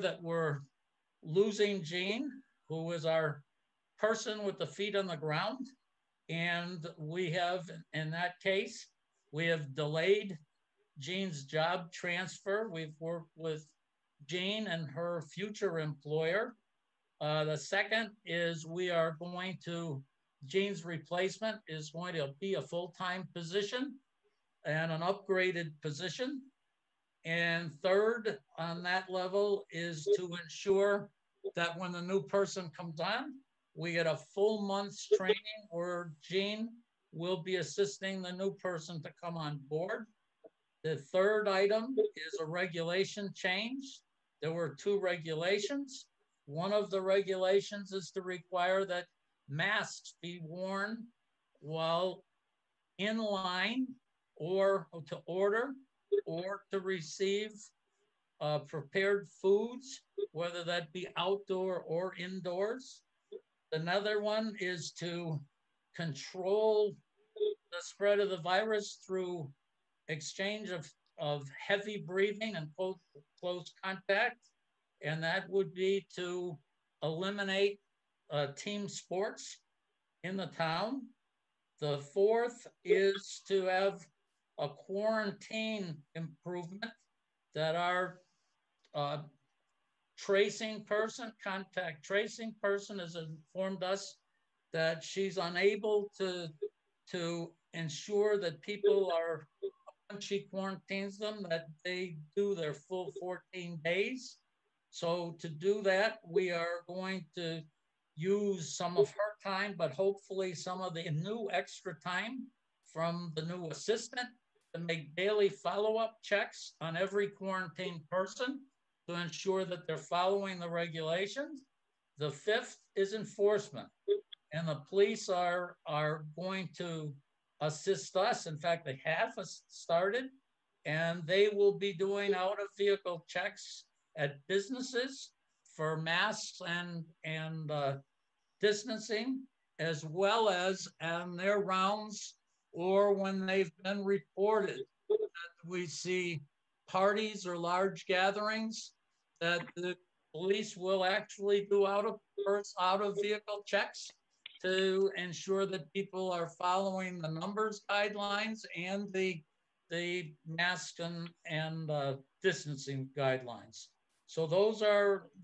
that we're losing Jean, who is our person with the feet on the ground. And we have, in that case, we have delayed Jean's job transfer. We've worked with Jean and her future employer. The second is we are going to, Jean's replacement is going to be a full-time position and an upgraded position. And third on that level is to ensure that when the new person comes on, we get a full month's training where Jean will be assisting the new person to come on board. The third item is a regulation change. There were 2 regulations. One of the regulations is to require that masks be worn while in line or to order or to receive prepared foods, whether that be outdoor or indoors. Another one is to control the spread of the virus through exchange of heavy breathing and close contact. And that would be to eliminate team sports in the town. The fourth is to have a quarantine improvement that our tracing person, contact tracing person has informed us that she's unable to ensure that people are, when she quarantines them, that they do their full 14 days. So to do that, we are going to use some of her time, but hopefully some of the new extra time from the new assistant to make daily follow-up checks on every quarantined person to ensure that they're following the regulations. The fifth is enforcement. And the police are going to assist us. In fact, they have started, and they will be doing out-of-vehicle checks at businesses for masks and distancing, as well as on their rounds or when they've been reported that we see parties or large gatherings, that the police will actually do out-of-vehicle checks to ensure that people are following the numbers guidelines and the mask and distancing guidelines. So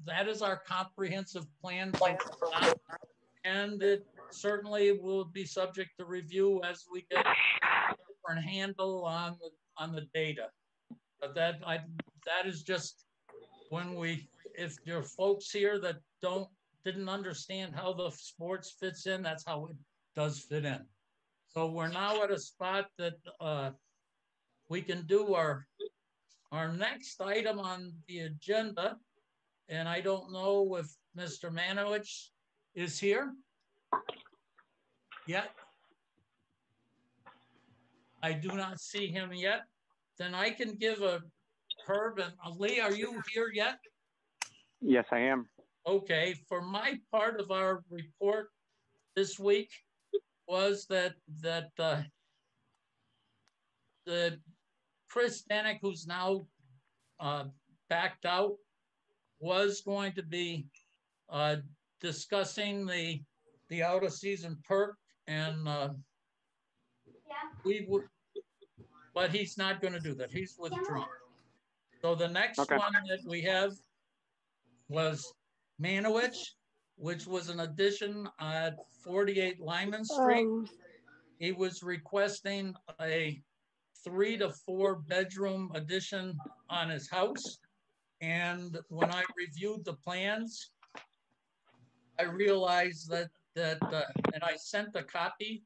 that is our comprehensive plan for now, and it certainly will be subject to review as we get a different handle on the data. But that is just if there are folks here that didn't understand how the sports fits in, that's how it does fit in. So we're now at a spot that we can do our next item on the agenda. And I don't know if Mr. Manowich is here yet. I do not see him yet. Then I can give Herb and Lee, are you here yet? Yes, I am. Okay, for my part of our report this week was that the Chris Danick, who's now backed out, was going to be discussing the out of season perk, and but he's not going to do that. He's withdrawn. So the next one that we have was Manowich, which was an addition at 48 Lyman Street. He was requesting a 3 to 4 bedroom addition on his house. And when I reviewed the plans, I realized that and I sent a copy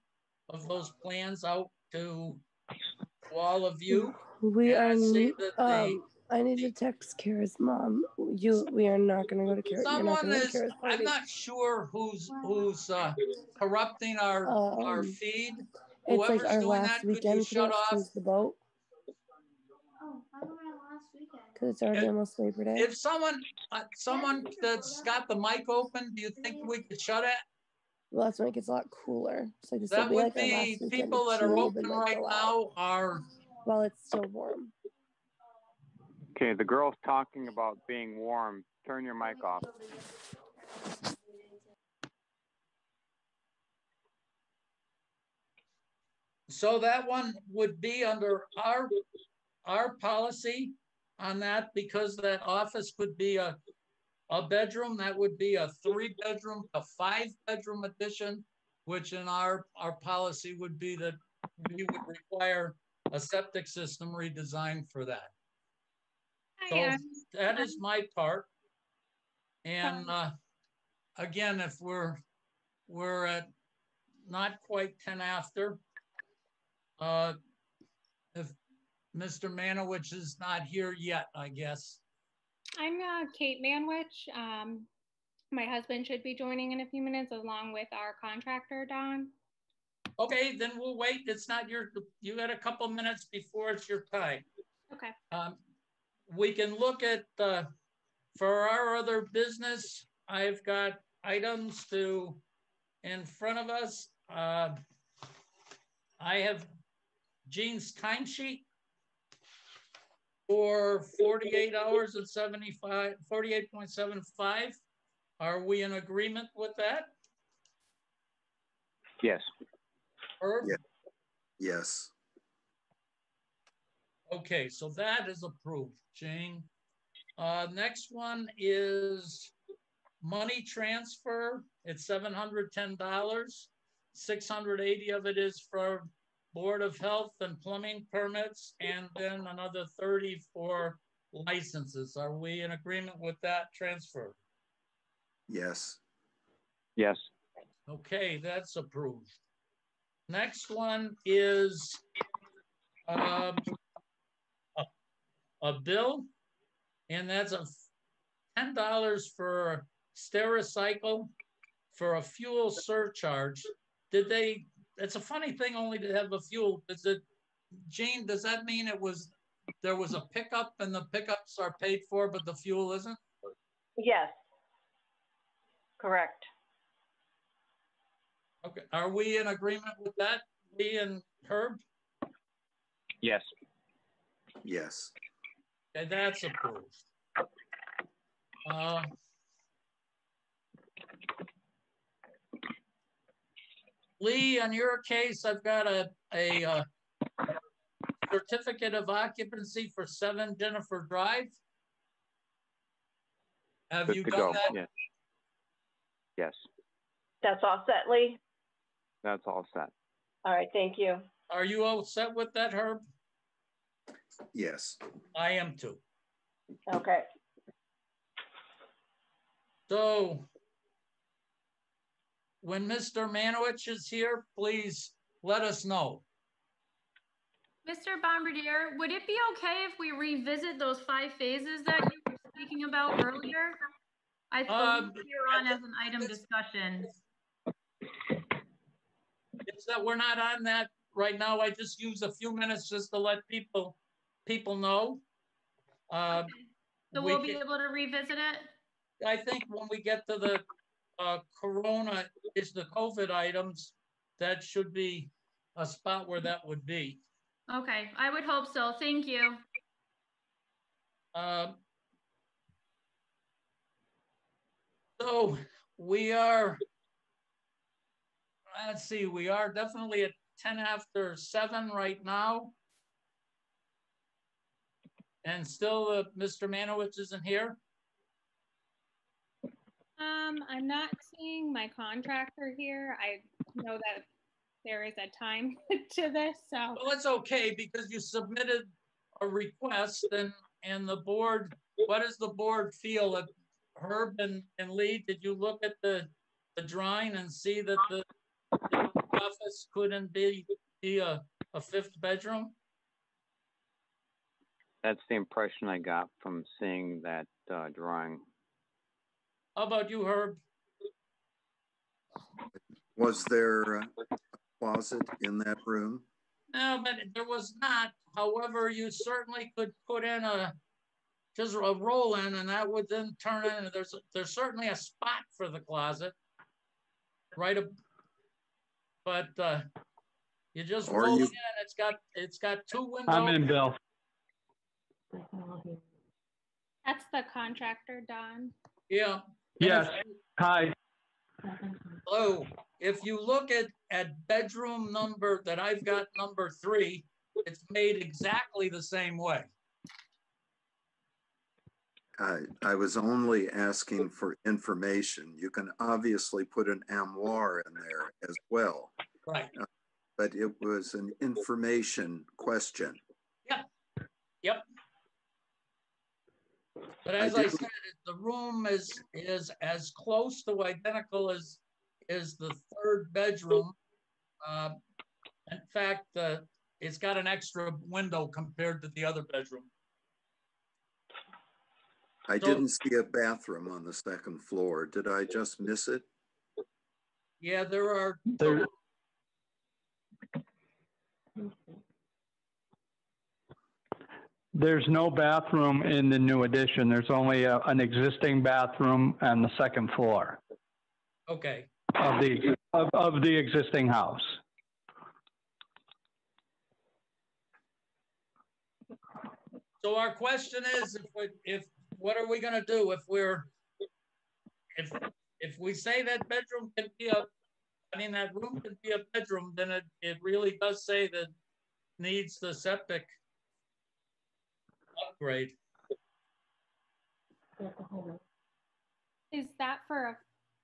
of those plans out to all of you. I need to text Kara's mom. We are not going to go to Kara. I'm not sure who's corrupting our feed. It's like our last weekend. Could you choose the boat? Oh, I went last weekend. Because it's already almost Labor Day. If someone that's got the mic open, do you think we could shut it? Well, that's when it gets a lot cooler. So that would be people that are open right now are. While it's still warm. Okay, the girl's talking about being warm. Turn your mic off. So that one would be under our policy on that, because that office could be a bedroom. That would be a 3-bedroom, a 5-bedroom addition, which in our policy would be that we would require a septic system redesigned for that. So that is my part. And again, if we're at not quite 10 after, if Mr. Manowich is not here yet, I guess. I'm Kate Manwich. My husband should be joining in a few minutes along with our contractor, Don. Okay, then we'll wait. It's not you got a couple minutes before it's your time. Okay. We can look at, for our other business, I've got items in front of us. I have Jean's timesheet for 48 hours and 48.75. Are we in agreement with that? Yes. Herb? Yeah. Yes. Okay, so that is approved, Jane. Next one is money transfer. It's $710. 680 of it is for Board of Health and plumbing permits, and then another 30 for licenses. Are we in agreement with that transfer? Yes. Yes. Okay, that's approved. Next one is a bill, and that's $10 for Stericycle for a fuel surcharge. It's a funny thing only to have a fuel. Jean, does that mean there was a pickup and the pickups are paid for, but the fuel isn't? Yes. Correct. Okay, are we in agreement with that, Lee and Herb? Yes. Yes. Okay, that's approved. Lee, on your case, I've got a certificate of occupancy for 7 Jennifer Drive. Have Good you to done go. that? Yes. Yes. That's all set, Lee? That's all set. All right, thank you. Are you all set with that, Herb? Yes. I am too. Okay. So when Mr. Manowich is here, please let us know. Mr. Bombardier, would it be okay if we revisit those 5 phases that you were speaking about earlier? I believe you're on as an item discussion. It's that we're not on that right now. I just use a few minutes just to let people know. Okay. So we'll be able to revisit it? I think when we get to the Corona is the COVID items, that should be a spot where that would be. Okay, I would hope so. Thank you. So we are, let's see, we are definitely at 10 after 7 right now. And still Mr. Manowich isn't here? I'm not seeing my contractor here. I know that there is a time to this, so. Well, it's okay because you submitted a request and the board, what does the board feel? That Herb and Lee, did you look at the drawing and see that the office couldn't be a 5th bedroom? That's the impression I got from seeing that drawing. How about you, Herb? Was there a closet in that room? No, but there was not. However, you certainly could put in just a roll in, and that would then turn in. There's certainly a spot for the closet, right? But you just roll it in. It's got 2 windows. I'm in, Bill. That's the contractor, Don. Yeah. Yes. Hi. Hello. If you look at bedroom number that I've got, number 3, it's made exactly the same way. I was only asking for information. You can obviously put an armoire in there as well. Right. But it was an information question. Yep. Yep. But as I said, the room is as close to identical as the 3rd bedroom. In fact, it's got an extra window compared to the other bedroom. I didn't see a bathroom on the 2nd floor. Did I just miss it? Yeah, there are. There's no bathroom in the new addition. There's only an existing bathroom on the 2nd floor. Okay. Of the existing house. So our question is, if what are we going to do if we say that bedroom can be that room can be a bedroom, then it really does say that needs the septic upgrade. Is that for a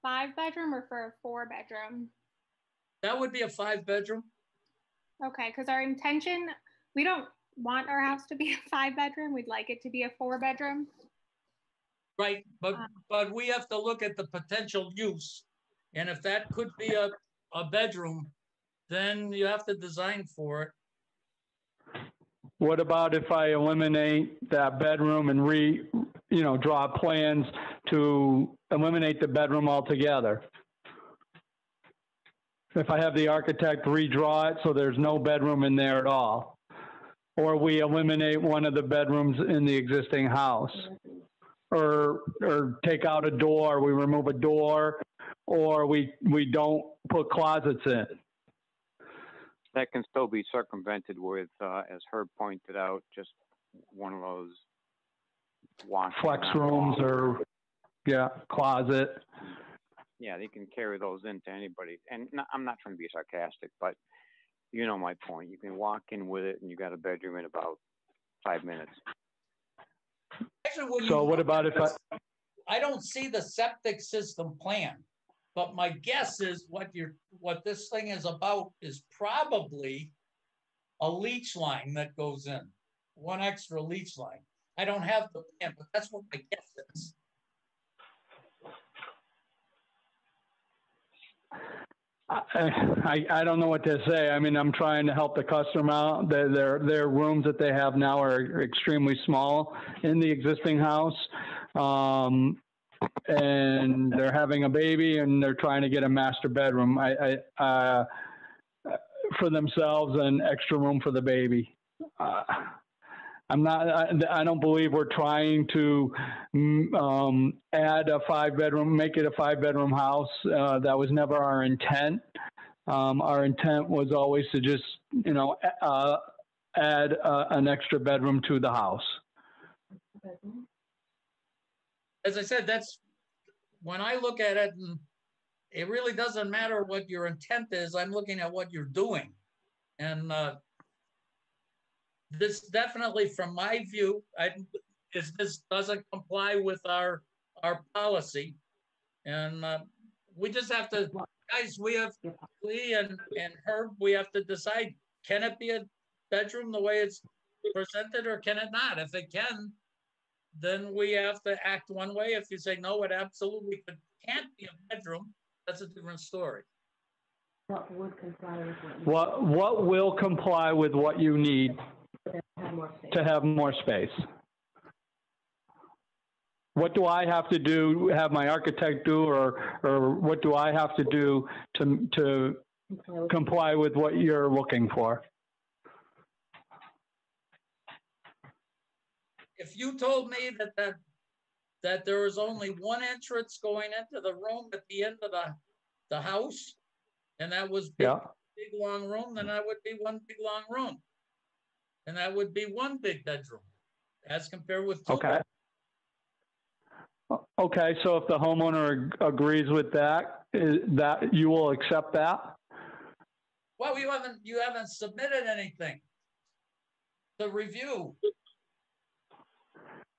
5-bedroom or for a 4-bedroom? That would be a 5-bedroom. Okay, because our intention, we don't want our house to be a 5-bedroom. We'd like it to be a 4-bedroom. Right, but we have to look at the potential use. And if that could be a bedroom, then you have to design for it. What about if I eliminate that bedroom and draw plans to eliminate the bedroom altogether? If I have the architect redraw it so there's no bedroom in there at all, or we eliminate one of the bedrooms in the existing house, or take out a door, we remove a door, or we don't put closets in. That can still be circumvented with, as Herb pointed out, just one of those flex rooms or, closet. Yeah, they can carry those into anybody. And I'm not trying to be sarcastic, but you know my point. You can walk in with it and you got a bedroom in about 5 minutes. Actually, so what about if I don't see the septic system plan, but my guess is what this thing is about is probably a leach line that goes in, one extra leach line. I don't have the plan, but that's what my guess is. I don't know what to say. I mean, I'm trying to help the customer out. Their rooms that they have now are extremely small in the existing house. And they're having a baby and they're trying to get a master bedroom for themselves and extra room for the baby. I don't believe we're trying to add a 5-bedroom, make it a 5-bedroom house. That was never our intent. Our intent was always to just, add an extra bedroom to the house. As I said, that's when I look at it, and it really doesn't matter what your intent is. I'm looking at what you're doing. And this definitely, from my view, this doesn't comply with our policy. And we just have to, guys, we and Herb, we have to decide, can it be a bedroom the way it's presented or can it not? If it can, then we have to act one way. If you say, no, it absolutely can't be a bedroom, that's a different story. What would comply with what will comply with what you need to have more space? What do I have to do, have my architect do, or what do I have to do to comply with what you're looking for? If you told me that there was only one entrance going into the room at the end of the house, and that was big long room, then that would be one big long room. And that would be one big bedroom as compared with two. Okay. Okay, so if the homeowner agrees with that, that you will accept that? Well, you haven't submitted anything to review.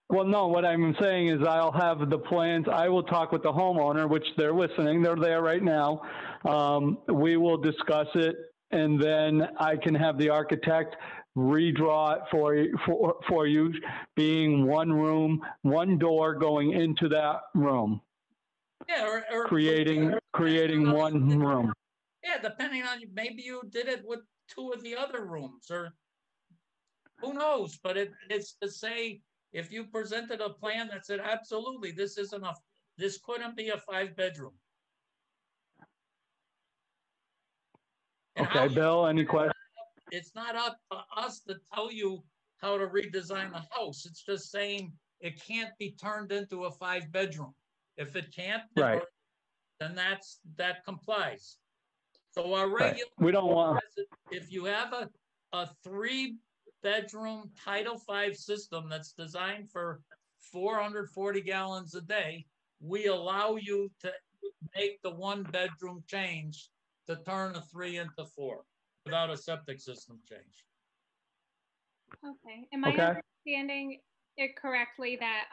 Well, no, what I'm saying is I'll have the plans. I will talk with the homeowner, which they're listening. They're there right now. We will discuss it, and then I can have the architect redraw it for you, being one room, one door going into that room. Yeah, or creating one room. Yeah, depending on, maybe you did it with 2 of the other rooms, or who knows? But it's to say, if you presented a plan that said, absolutely, this couldn't be a 5-bedroom. Okay, Bill, any questions? It's not up to us to tell you how to redesign the house. It's just saying it can't be turned into a 5-bedroom. If it can't, right, then that complies. So our regular, right. We don't want. If you have a 3-bedroom Title V system that's designed for 440 gallons a day, we allow you to make the 1-bedroom change to turn a 3 into 4 without a septic system change. Okay. Am I understanding it correctly that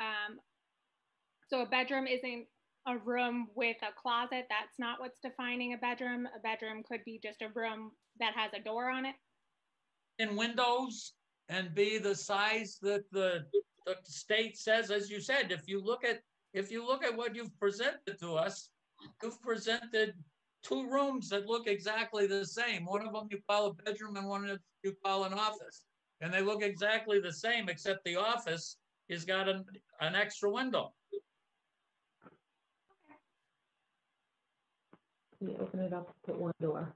so a bedroom isn't a room with a closet? That's not what's defining a bedroom. A bedroom could be just a room that has a door on it. And windows, and be the size that the state says. As you said, if you look at what you've presented to us, you've presented 2 rooms that look exactly the same. One of them you call a bedroom and one you call an office. And they look exactly the same, except the office has got an extra window. You open it up, put one door.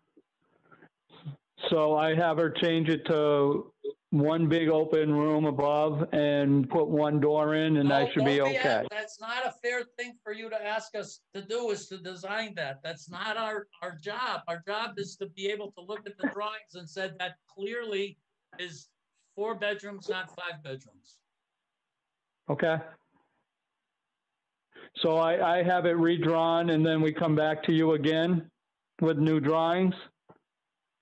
So I have her change it to one big open room above and put one door in, and I should be okay. That's not a fair thing for you to ask us to do, is to design that. That's not our job. Our job is to be able to look at the drawings and said that clearly is 4 bedrooms, not 5 bedrooms. Okay. So I have it redrawn, and then we come back to you again with new drawings?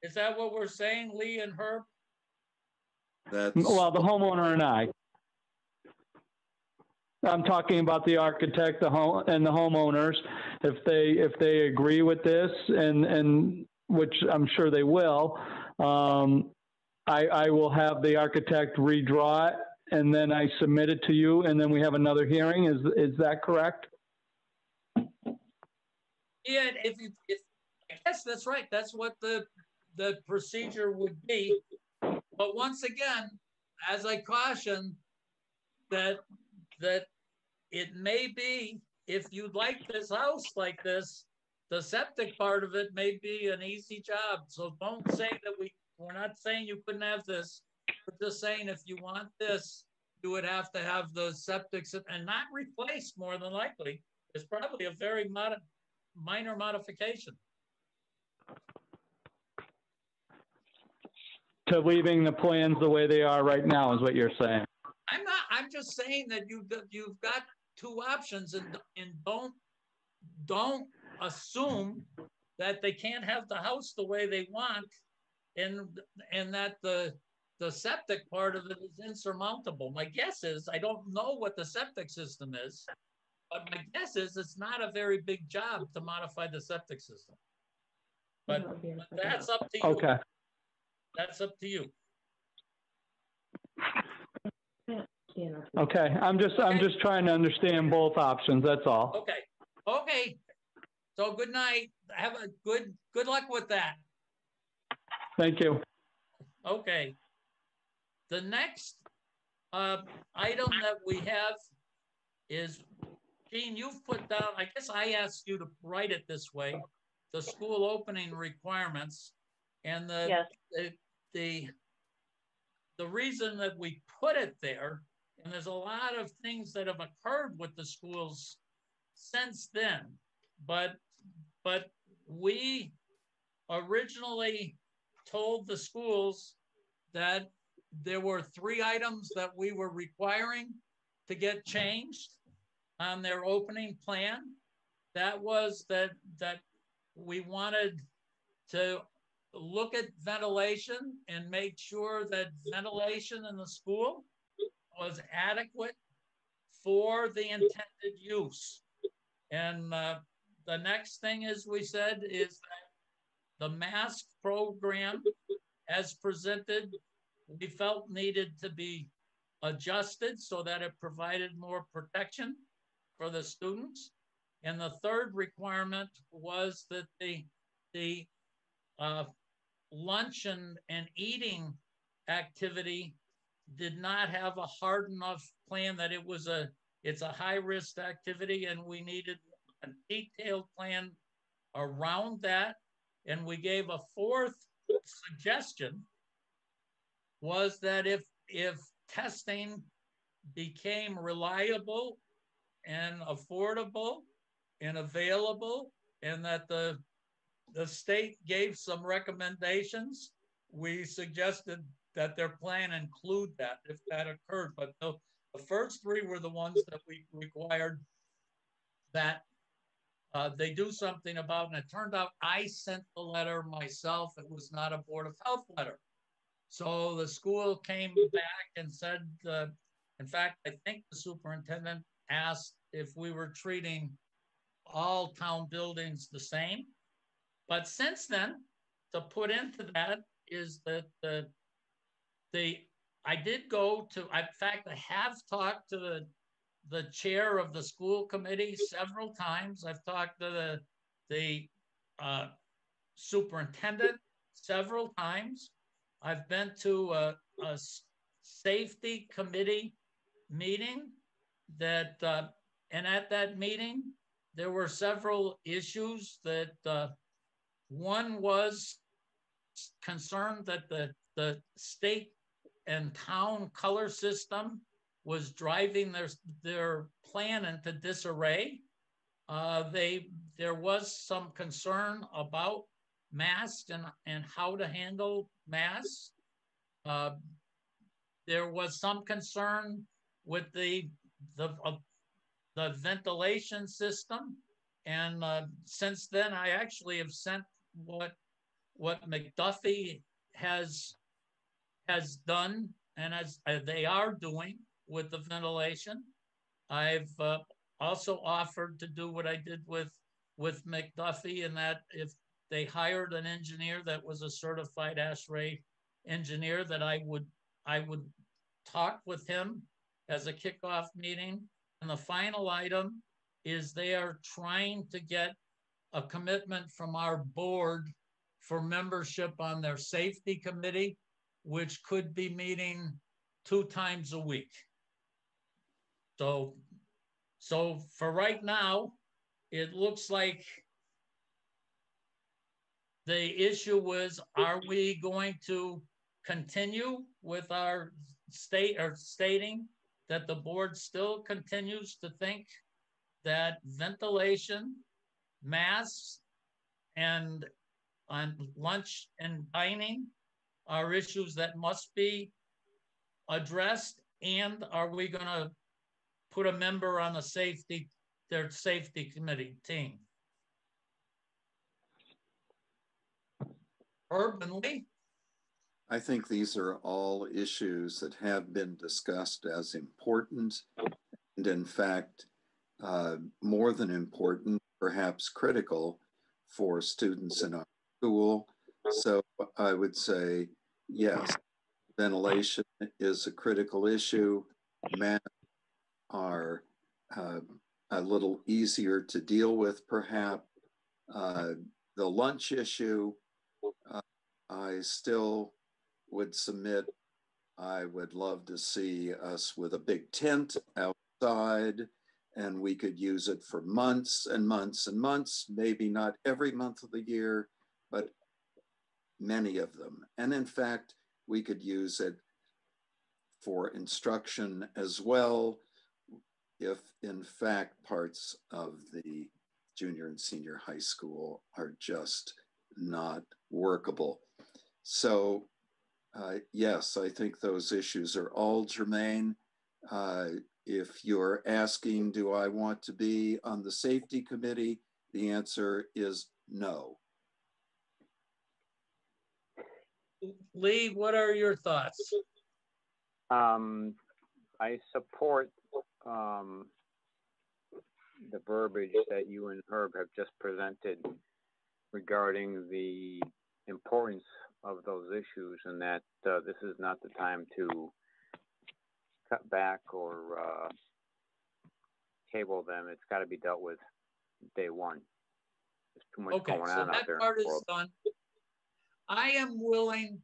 Is that what we're saying, Lee and Herb? Well, the homeowner and I. I'm talking about the architect, and the homeowners. If they agree with this, and which I'm sure they will, I will have the architect redraw it, and then I submit it to you, and then we have another hearing. Is that correct? Yeah, if I guess that's right. That's what the procedure would be. But once again, as I caution, that it may be, if you'd like this house like this, the septic part of it may be an easy job. So don't say that we're not saying you couldn't have this. We're just saying if you want this, you would have to have the septic and not replaced, more than likely. It's probably a very minor modification. To leaving the plans the way they are right now is what you're saying. I'm just saying that you've got 2 options, and don't assume that they can't have the house the way they want, and that the septic part of it is insurmountable. My guess is, I don't know what the septic system is, but my guess is it's not a very big job to modify the septic system. But that's up to you. Okay. That's up to you. Okay. I'm just trying to understand both options. That's all. Okay. Okay. So good night. Have a good luck with that. Thank you. Okay. The next item that we have is, Gene, you've put down, I guess I asked you to write it this way, the school opening requirements, and the reason that we put it there, and there's a lot of things that have occurred with the schools since then, but we originally told the schools that there were 3 items that we were requiring to get changed, on their opening plan. That was that we wanted to look at ventilation and make sure that ventilation in the school was adequate for the intended use. And the next thing, as we said, is that the mask program as presented, we felt needed to be adjusted so that it provided more protection for the students. And the third requirement was that the lunch and eating activity did not have a hard enough plan that it's a high risk activity, and we needed a detailed plan around that. And we gave a fourth suggestion, was that if testing became reliable and affordable and available, and that the state gave some recommendations, we suggested that their plan include that if that occurred. But the first three were the ones that we required that they do something about, and it turned out I sent the letter myself. It was not a Board of Health letter. So the school came back and said, in fact, I think the superintendent asked if we were treating all town buildings the same. But since then, to put into that is that I did go to, in fact, I have talked to the chair of the school committee several times. I've talked to the superintendent several times. I've been to a safety committee meeting that, and at that meeting, there were several issues that one was concerned that the state and town color system was driving their plan into disarray. There was some concern about masks and how to handle masks. There was some concern with the ventilation system. And since then, I actually have sent what McDuffie has done, and as they are doing with the ventilation. I've also offered to do what I did with McDuffie, and that if they hired an engineer that was a certified ASHRAE engineer, that I would talk with him as a kickoff meeting. And the final item is they are trying to get a commitment from our board for membership on their safety committee, which could be meeting 2 times a week. So for right now, it looks like the issue was, are we going to continue with our stating that the board still continues to think that ventilation, masks, and on lunch and dining are issues that must be addressed? And are we going to put a member on their safety committee team? Herb and Lee? I think these are all issues that have been discussed as important, and in fact, more than important, perhaps critical for students in our school. So I would say, yes, ventilation is a critical issue. Masks are a little easier to deal with, perhaps. The lunch issue, I still would submit, I would love to see us with a big tent outside, and we could use it for months and months and months, maybe not every month of the year, but many of them. And in fact, we could use it for instruction as well, if in fact parts of the junior and senior high school are just not workable. So yes, I think those issues are all germane. If you're asking, do I want to be on the safety committee? The answer is no. Lee, what are your thoughts? I support the verbiage that you and Herb have just presented regarding the importance of those issues, and that this is not the time to cut back or table them. It's got to be dealt with day one. There's too much going on out there. Okay, so that part is done. I am willing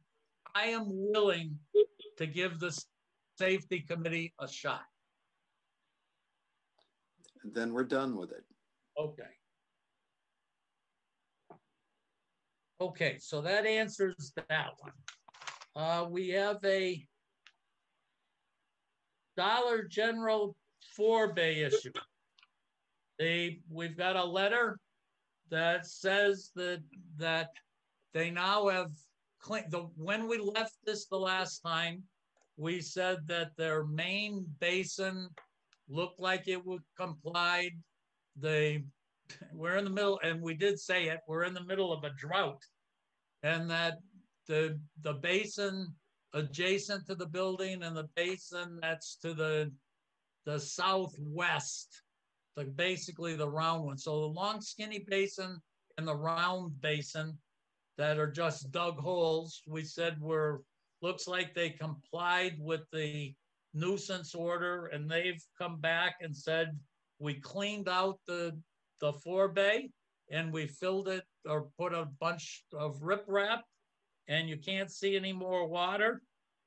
to give the safety committee a shot. Then we're done with it. Okay. Okay, so that answers that one. We have a Dollar General 4-bay issue. We've got a letter that says that they now have cleaned. When we left this the last time, we said that their main basin looked like it would complied. We're in the middle, and we did say it, we're in the middle of a drought, and that the basin adjacent to the building and the basin that's to the southwest, basically the round one. So the long skinny basin and the round basin that are just dug holes, we said looks like they complied with the nuisance order, and they've come back and said, we cleaned out the 4-bay and we filled it or put a bunch of riprap and you can't see any more water.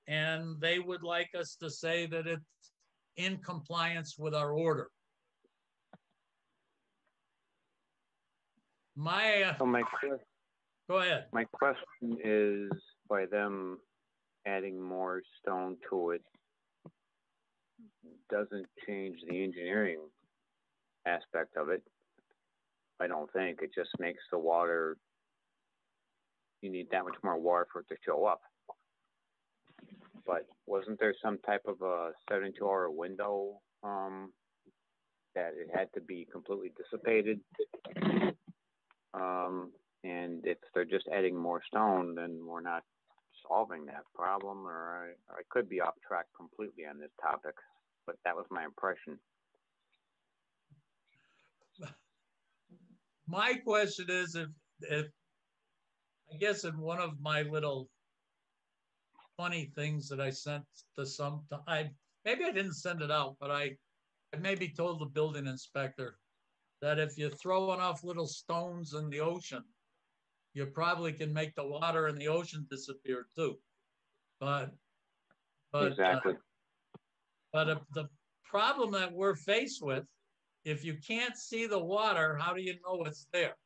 And they would like us to say that it's in compliance with our order. Go ahead. My question is, by them adding more stone to it, doesn't change the engineering aspect of it. I don't think. It just makes the water, you need that much more water for it to show up. But wasn't there some type of a 72-hour window that it had to be completely dissipated? And if they're just adding more stone, then we're not solving that problem, or I could be off track completely on this topic, but that was my impression. My question is, if I guess in one of my little funny things that I sent to maybe I didn't send it out, but I maybe told the building inspector that if you throw enough little stones in the ocean, you probably can make the water in the ocean disappear too. But exactly. But the problem that we're faced with, if you can't see the water, how do you know it's there?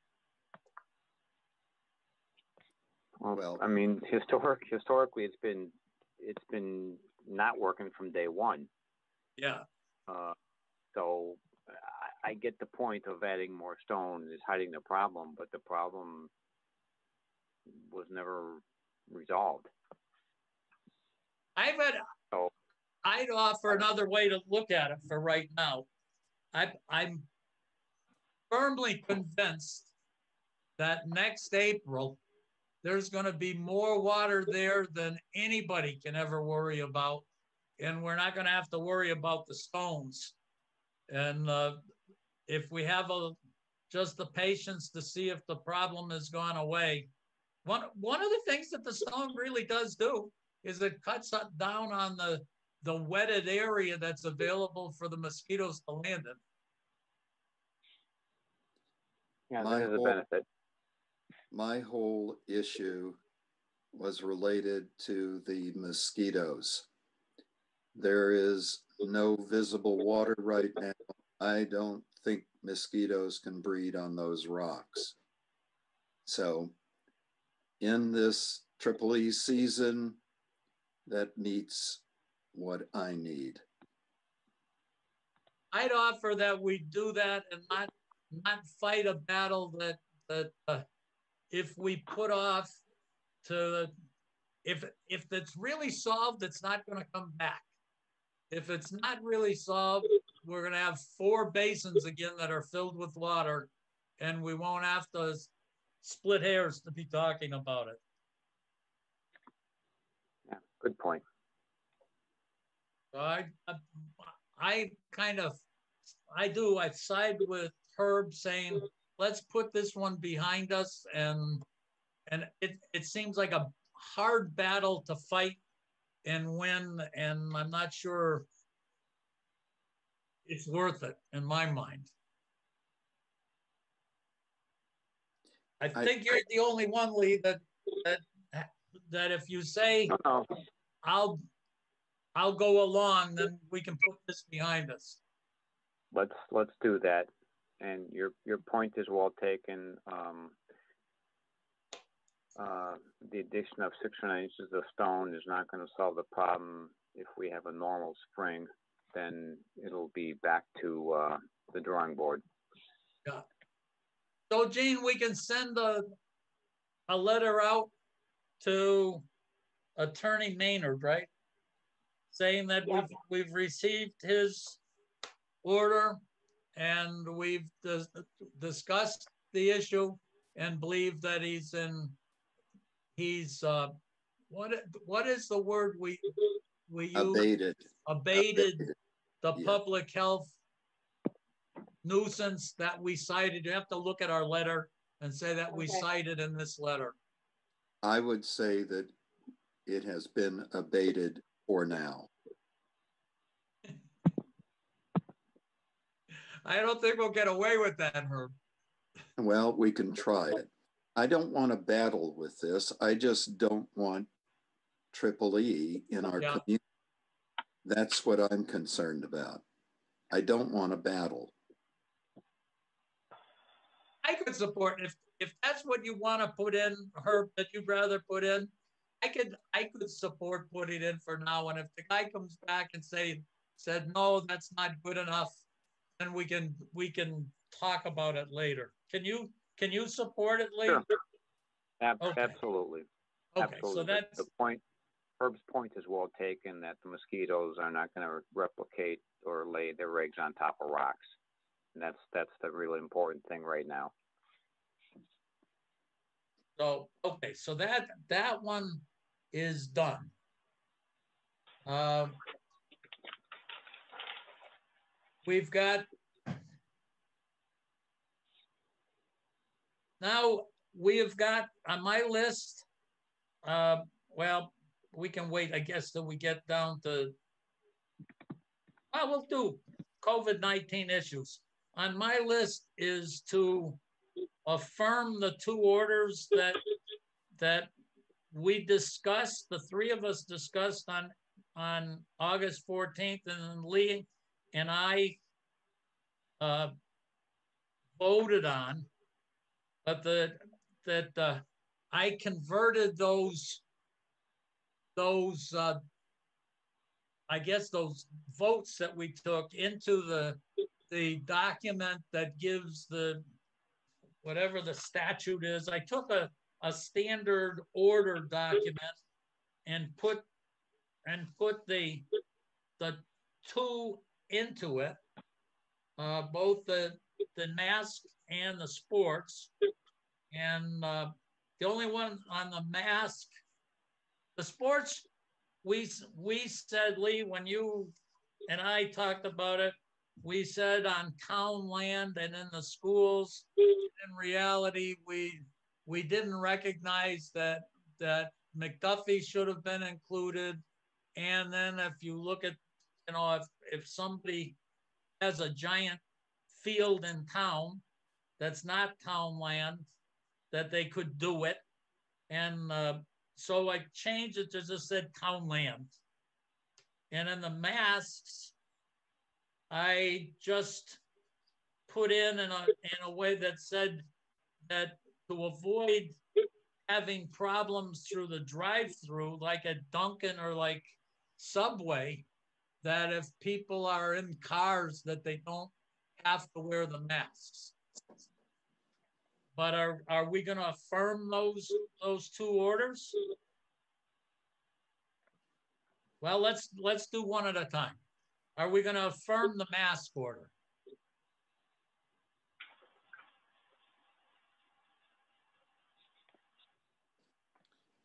Well, I mean, historically, it's been not working from day one. Yeah. So I get the point of adding more stone is hiding the problem, but the problem was never resolved. I'd offer another way to look at it for right now. I'm firmly convinced that next April, there's going to be more water there than anybody can ever worry about. And we're not going to have to worry about the stones. And if we have just the patience to see if the problem has gone away, one of the things that the stone really does do is it cuts down on the wetted area that's available for the mosquitoes to land in. Yeah, that is a benefit. My whole issue was related to the mosquitoes. There is no visible water right now. I don't think mosquitoes can breed on those rocks. So in this EEE season, that meets what I need. I'd offer that we do that and not fight a battle that if we put off to, if it's really solved, it's not going to come back. if it's not really solved, we're gonna have 4 basins again that are filled with water, and we won't have to split hairs to be talking about it. Yeah, good point. So I kind of, I side with Herb saying, let's put this one behind us, and it seems like a hard battle to fight and win, and I'm not sure it's worth it in my mind. I think you're the only one, Lee, that if you say I'll go along, then we can put this behind us. Let's do that. And your point is well taken. The addition of 6 or 9 inches of stone is not going to solve the problem. If we have a normal spring, then it'll be back to the drawing board. Yeah. So, Gene, we can send a letter out to Attorney Maynard, right? Saying that we've received his order and we've discussed the issue and believe that he's what is the word we use? Abated the public health nuisance that we cited. You have to look at our letter and say that we cited in this letter. I would say that it has been abated for now. I don't think we'll get away with that, Herb. Well, we can try it. I don't want to battle with this. I just don't want EEE in our community. That's what I'm concerned about. I don't want to battle. I could support, if that's what you want to put in, Herb, that you'd rather put in, I could support putting it in for now. And if the guy comes back and said, no, that's not good enough, then we can talk about it later. Can you support it, Lee? Sure. Okay. Absolutely. Okay, absolutely. So that's the point. Herb's point is well taken, that the mosquitoes are not going to replicate or lay their eggs on top of rocks. And that's the really important thing right now. So, okay, so that one is done. We've got, now we have got on my list, well, we can wait, I guess, till we get down to, well, we'll do COVID-19 issues. On my list is to affirm the 2 orders that we discussed, the 3 of us discussed on August 14th, and then Lee and I voted on, but I converted those I guess those votes that we took into the document that gives whatever the statute is. I took a standard order document and put the 2 into it, both the mask and the sports. And the only one on the mask, the sports, we said, Lee, when you and I talked about it, we said on town land and in the schools. In reality, we didn't recognize that McDuffie should have been included. And then if you look at, if somebody has a giant field in town that's not town land, that they could do it. And so I changed it to just said town land. And in the masks, I just put in a way that said that to avoid having problems through the drive-through, like at Dunkin' or like Subway, that if people are in cars, that they don't have to wear the masks. But are we going to affirm those 2 orders? Well, let's do one at a time. Are we going to affirm the mask order?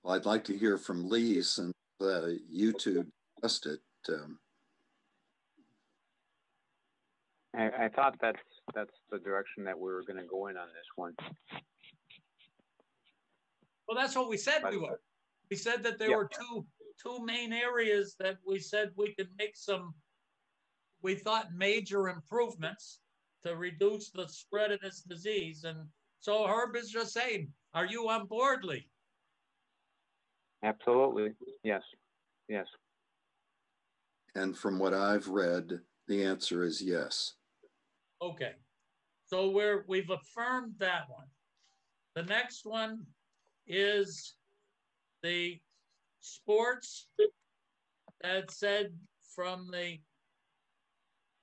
Well, I'd like to hear from Lee since you two discussed it. I thought that's the direction that we were going to go in on this one. Well, that's what we said we were. We said that there were two main areas that we said we could make some, we thought, major improvements to reduce the spread of this disease. And so Herb is just saying, are you on board, Lee? Absolutely. Yes. Yes. And from what I've read, the answer is yes. Okay. So we've affirmed that one. The next one is the sports that said from the,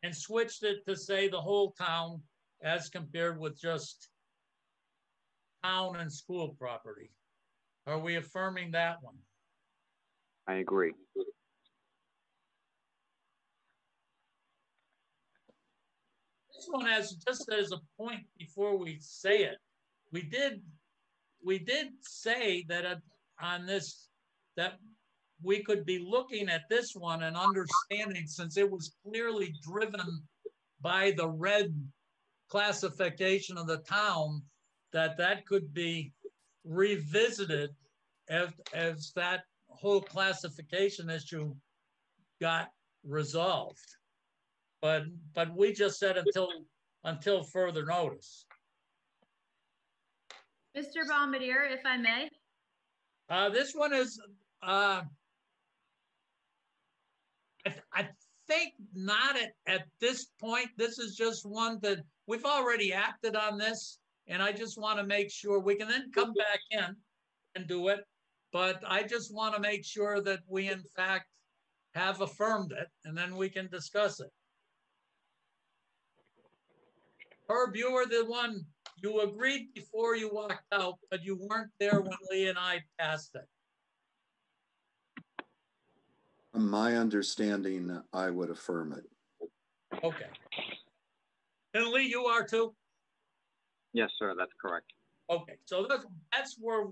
and switched it to say the whole town as compared with just town and school property. Are we affirming that one? I agree. This one has, just as a point before we say it, we did say that on this, that we could be looking at this one and understanding, since it was clearly driven by the red classification of the town, that could be revisited as that whole classification issue got resolved. But we just said until further notice. Mr. Bombardier, if I may. This one is, I think not at this point. This is just one that we've already acted on this, and I just want to make sure we can then come back in and do it. But I just want to make sure that we, in fact, have affirmed it, and then we can discuss it. Herb, you were the one, you agreed before you walked out, but you weren't there when Lee and I passed it. From my understanding, I would affirm it. Okay. And Lee, you are too? Yes, sir, that's correct. Okay, so that's where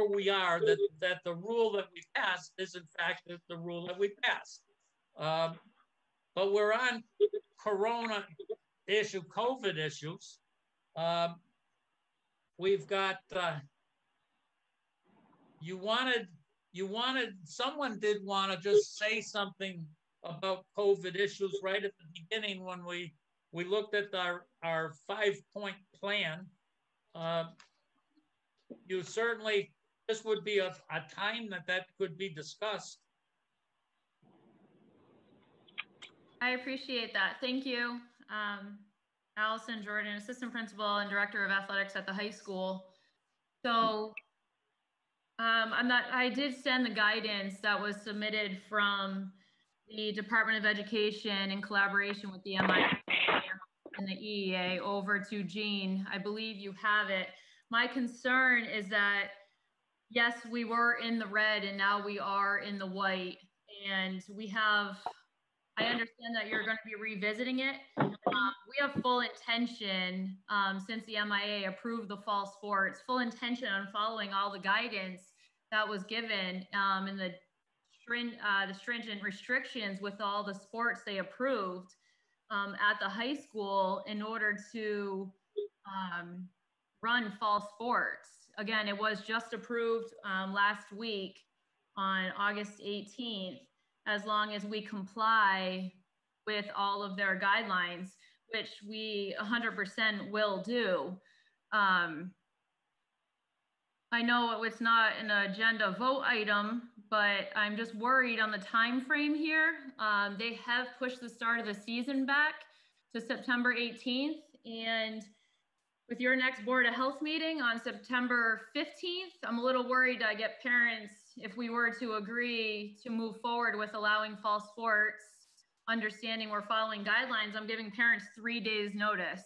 we are, that the rule that we passed is in fact the rule that we passed. But we're on Corona issue, COVID issues. We've got, someone did want to just say something about COVID issues right at the beginning when we looked at our 5-point plan. You certainly, this would be a time that could be discussed. I appreciate that. Thank you. Allison Jordan, Assistant Principal and Director of Athletics at the high school. So I did send the guidance that was submitted from the Department of Education in collaboration with the MIA and the EEA over to Jean. I believe you have it. My concern is that, yes, we were in the red and now we are in the white. And I understand that you're going to be revisiting it. We have full intention, since the MIA approved the fall sports, full intention on following all the guidance that was given and the stringent restrictions with all the sports they approved at the high school in order to run fall sports. Again, it was just approved last week on August 18th, as long as we comply with all of their guidelines, which we 100% will do. I know it's not an agenda vote item, but I'm just worried on the time frame here. They have pushed the start of the season back to September 18th, and with your next Board of Health meeting on September 15th, I'm a little worried to get parents, if we were to agree to move forward with allowing fall sports, understanding we're following guidelines, I'm giving parents 3 days notice.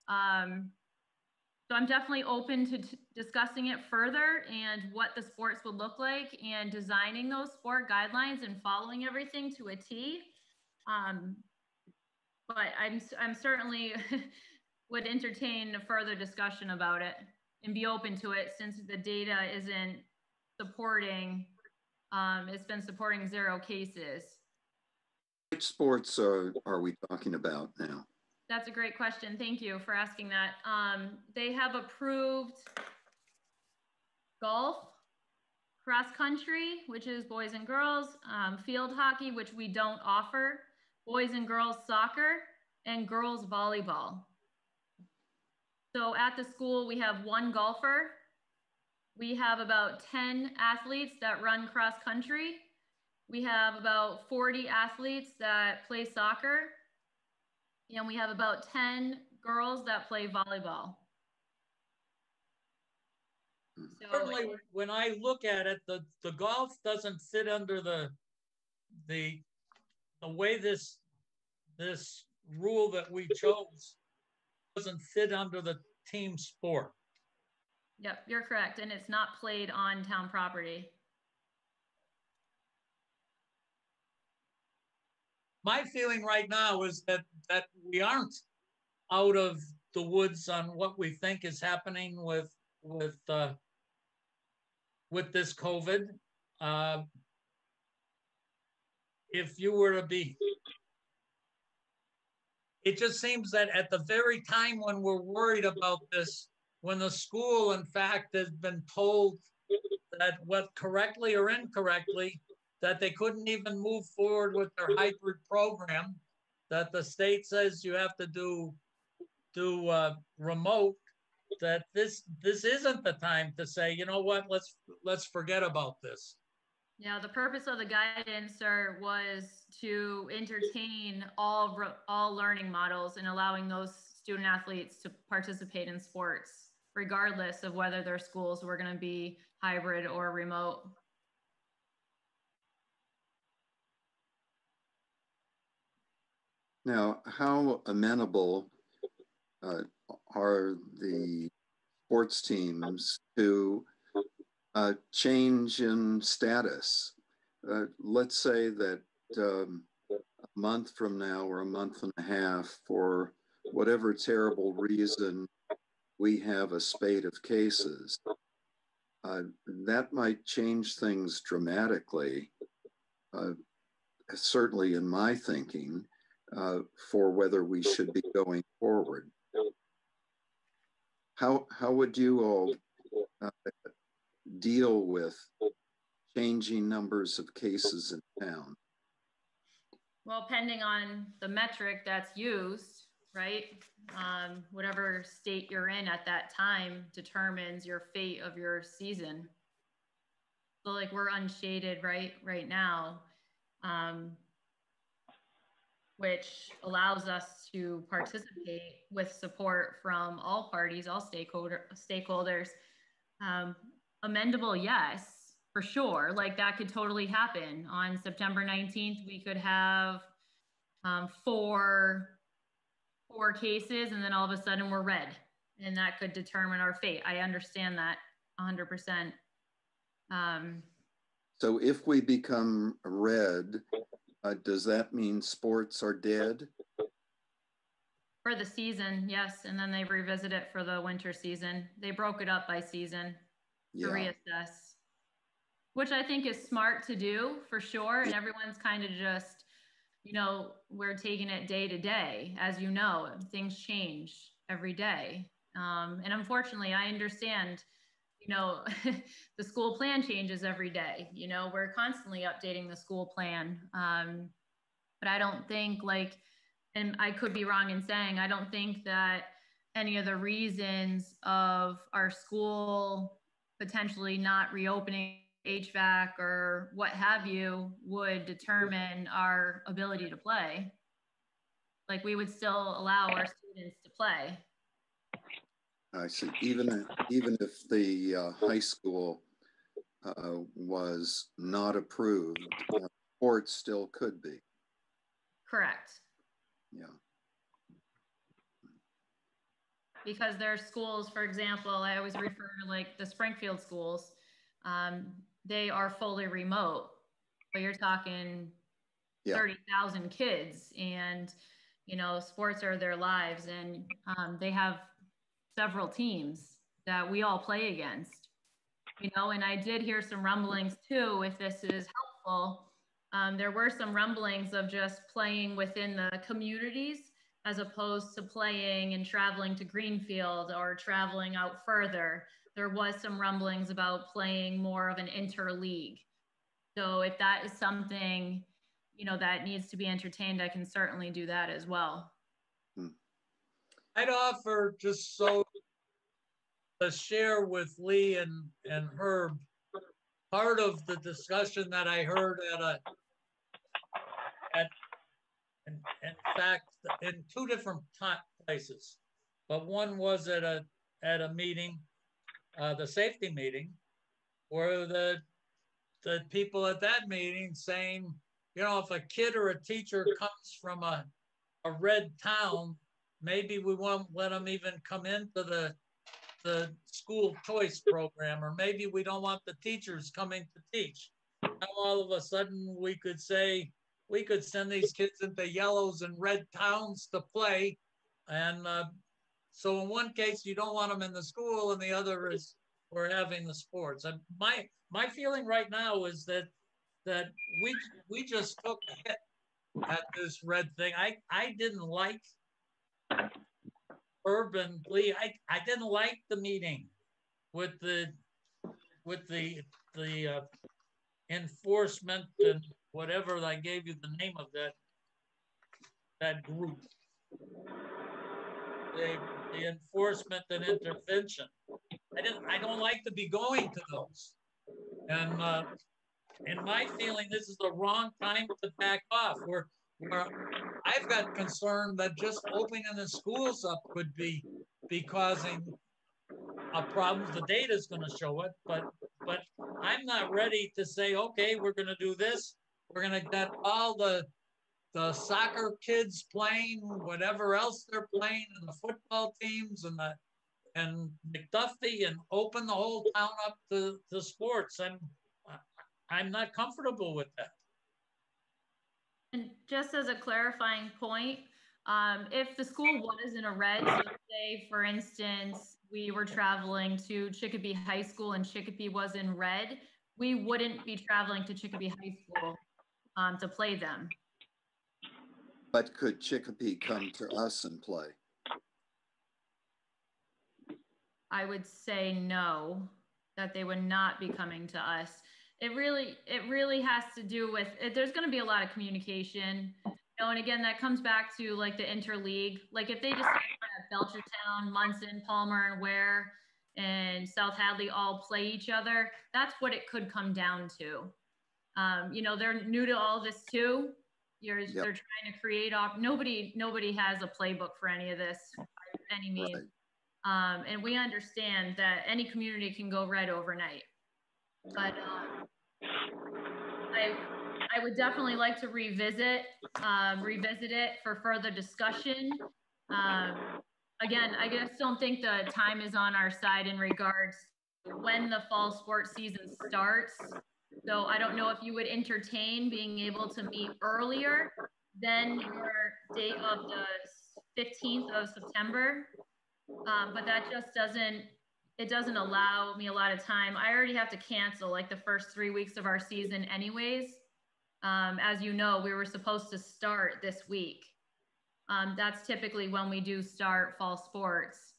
So I'm definitely open to discussing it further and what the sports would look like and designing those sport guidelines and following everything to a T. But I'm certainly would entertain a further discussion about it and be open to it, since the data isn't supporting, it's been supporting 0 cases. Which sports are we talking about now? That's a great question. Thank you for asking that. They have approved golf, cross country, which is boys and girls, field hockey, which we don't offer, boys and girls soccer, and girls volleyball. So at the school, we have 1 golfer. We have about 10 athletes that run cross country. We have about 40 athletes that play soccer. And we have about 10 girls that play volleyball. So, certainly, when I look at it, the golf doesn't fit under the way this rule that we chose doesn't fit under the team sport. Yep, you're correct. And it's not played on town property. My feeling right now is that we aren't out of the woods on what we think is happening with this COVID. If you were to be, it just seems that at the very time when we're worried about this, when the school, in fact, has been told that, what correctly or incorrectly, that they couldn't even move forward with their hybrid program, that the state says you have to do remote, that this isn't the time to say, you know what, let's forget about this. Yeah, the purpose of the guidance, sir, was to entertain all learning models and allowing those student athletes to participate in sports, regardless of whether their schools were going to be hybrid or remote. Now, how amenable are the sports teams to change in status? Let's say that a month from now or a month and a half, for whatever terrible reason, we have a spate of cases. That might change things dramatically, certainly in my thinking, for whether we should be going forward. How would you all deal with changing numbers of cases in town? Well, depending on the metric that's used, right? Whatever state you're in at that time determines your fate of your season. So like we're unshaded right now, which allows us to participate with support from all parties, all stakeholders. Amendable, yes, for sure. Like that could totally happen. On September 19th, we could have four cases, and then all of a sudden we're red, and that could determine our fate. I understand that 100%. So if we become red, does that mean sports are dead? For the season, yes. And then they revisit it for the winter season. They broke it up by season to reassess, which I think is smart to do for sure. And everyone's kind of just, you know, we're taking it day to day. As you know, things change every day. And unfortunately, I understand, you know, the school plan changes every day. You know, we're constantly updating the school plan. But I don't think and I could be wrong in saying, I don't think that any of the reasons of our school potentially not reopening HVAC or what have you would determine our ability to play. Like we would still allow our students to play. I see. Even if the high school was not approved, sports still could be. Correct. Yeah. Because there's schools, for example, I always refer to like the Springfield schools. They are fully remote, but you're talking 30,000 kids, and, you know, sports are their lives, and they have several teams that we all play against, you know, and I did hear some rumblings too, if this is helpful. There were some rumblings of just playing within the communities as opposed to playing and traveling to Greenfield or traveling out further. There was some rumblings about playing more of an interleague. So if that is something, you know, that needs to be entertained, I can certainly do that as well. I'd offer, just so to share with Lee and Herb, part of the discussion that I heard in fact, in two different places, but one was at a meeting, the safety meeting, where the people at that meeting saying, you know, if a kid or a teacher comes from a red town, maybe we won't let them even come into the school choice program, or maybe we don't want the teachers coming to teach. Now all of a sudden we could say, we could send these kids into yellows and red towns to play. And so in one case, you don't want them in the school, and the other is we're having the sports. And my feeling right now is that we just took a hit at this red thing. I didn't like Urban Lee. I didn't like the meeting with the enforcement and whatever. I gave you the name of that group. The enforcement and intervention. I don't like to be going to those. And in my feeling, this is the wrong time to back off. Where I've got concern that just opening the schools up could be causing problems. The data is going to show it, but I'm not ready to say, okay, we're going to do this. We're going to get all the soccer kids playing, whatever else they're playing, and the football teams and McDuffie, and open the whole town up to sports. And I'm not comfortable with that. And just as a clarifying point, if the school was in a red, so say for instance, we were traveling to Chicopee High School and Chicopee was in red, we wouldn't be traveling to Chicopee High School to play them. But could Chicopee come to us and play? I would say no, that they would not be coming to us. It really has to do with, there's going to be a lot of communication, you know, and again, that comes back to like the interleague. Like if they decide that Belchertown, Munson, Palmer, and Ware and South Hadley all play each other, that's what it could come down to. You know, they're new to all this too. They're trying to create nobody has a playbook for any of this by any means. Right. And we understand that any community can go red overnight. But I would definitely like to revisit it for further discussion. Again, I just don't think the time is on our side in regards to when the fall sports season starts. So I don't know if you would entertain being able to meet earlier than your date of the 15th of September. But that just doesn't allow me a lot of time. I already have to cancel like the first 3 weeks of our season anyways. As you know, we were supposed to start this week. That's typically when we do start fall sports,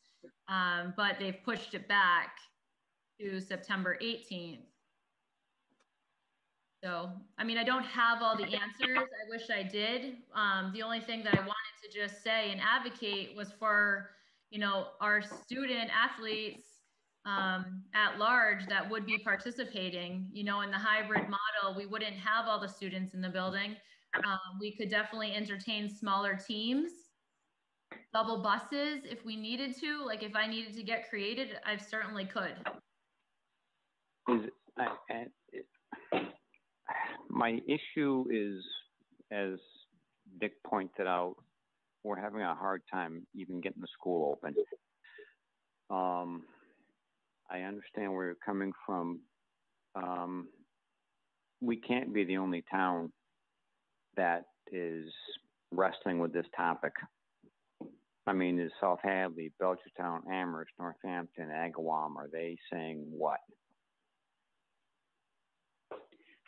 but they've pushed it back to September 18th. So, I mean, I don't have all the answers. I wish I did. The only thing that I wanted to just say and advocate was for, you know, our student athletes at large that would be participating, you know, in the hybrid model. We wouldn't have all the students in the building. We could definitely entertain smaller teams, double buses if we needed to. Like if I needed to get creative, I certainly could. My issue is, as Dick pointed out, we're having a hard time even getting the school open. I understand where you're coming from. We can't be the only town that is wrestling with this topic. I mean, is South Hadley, Belchertown, Amherst, Northampton, Agawam, are they saying what?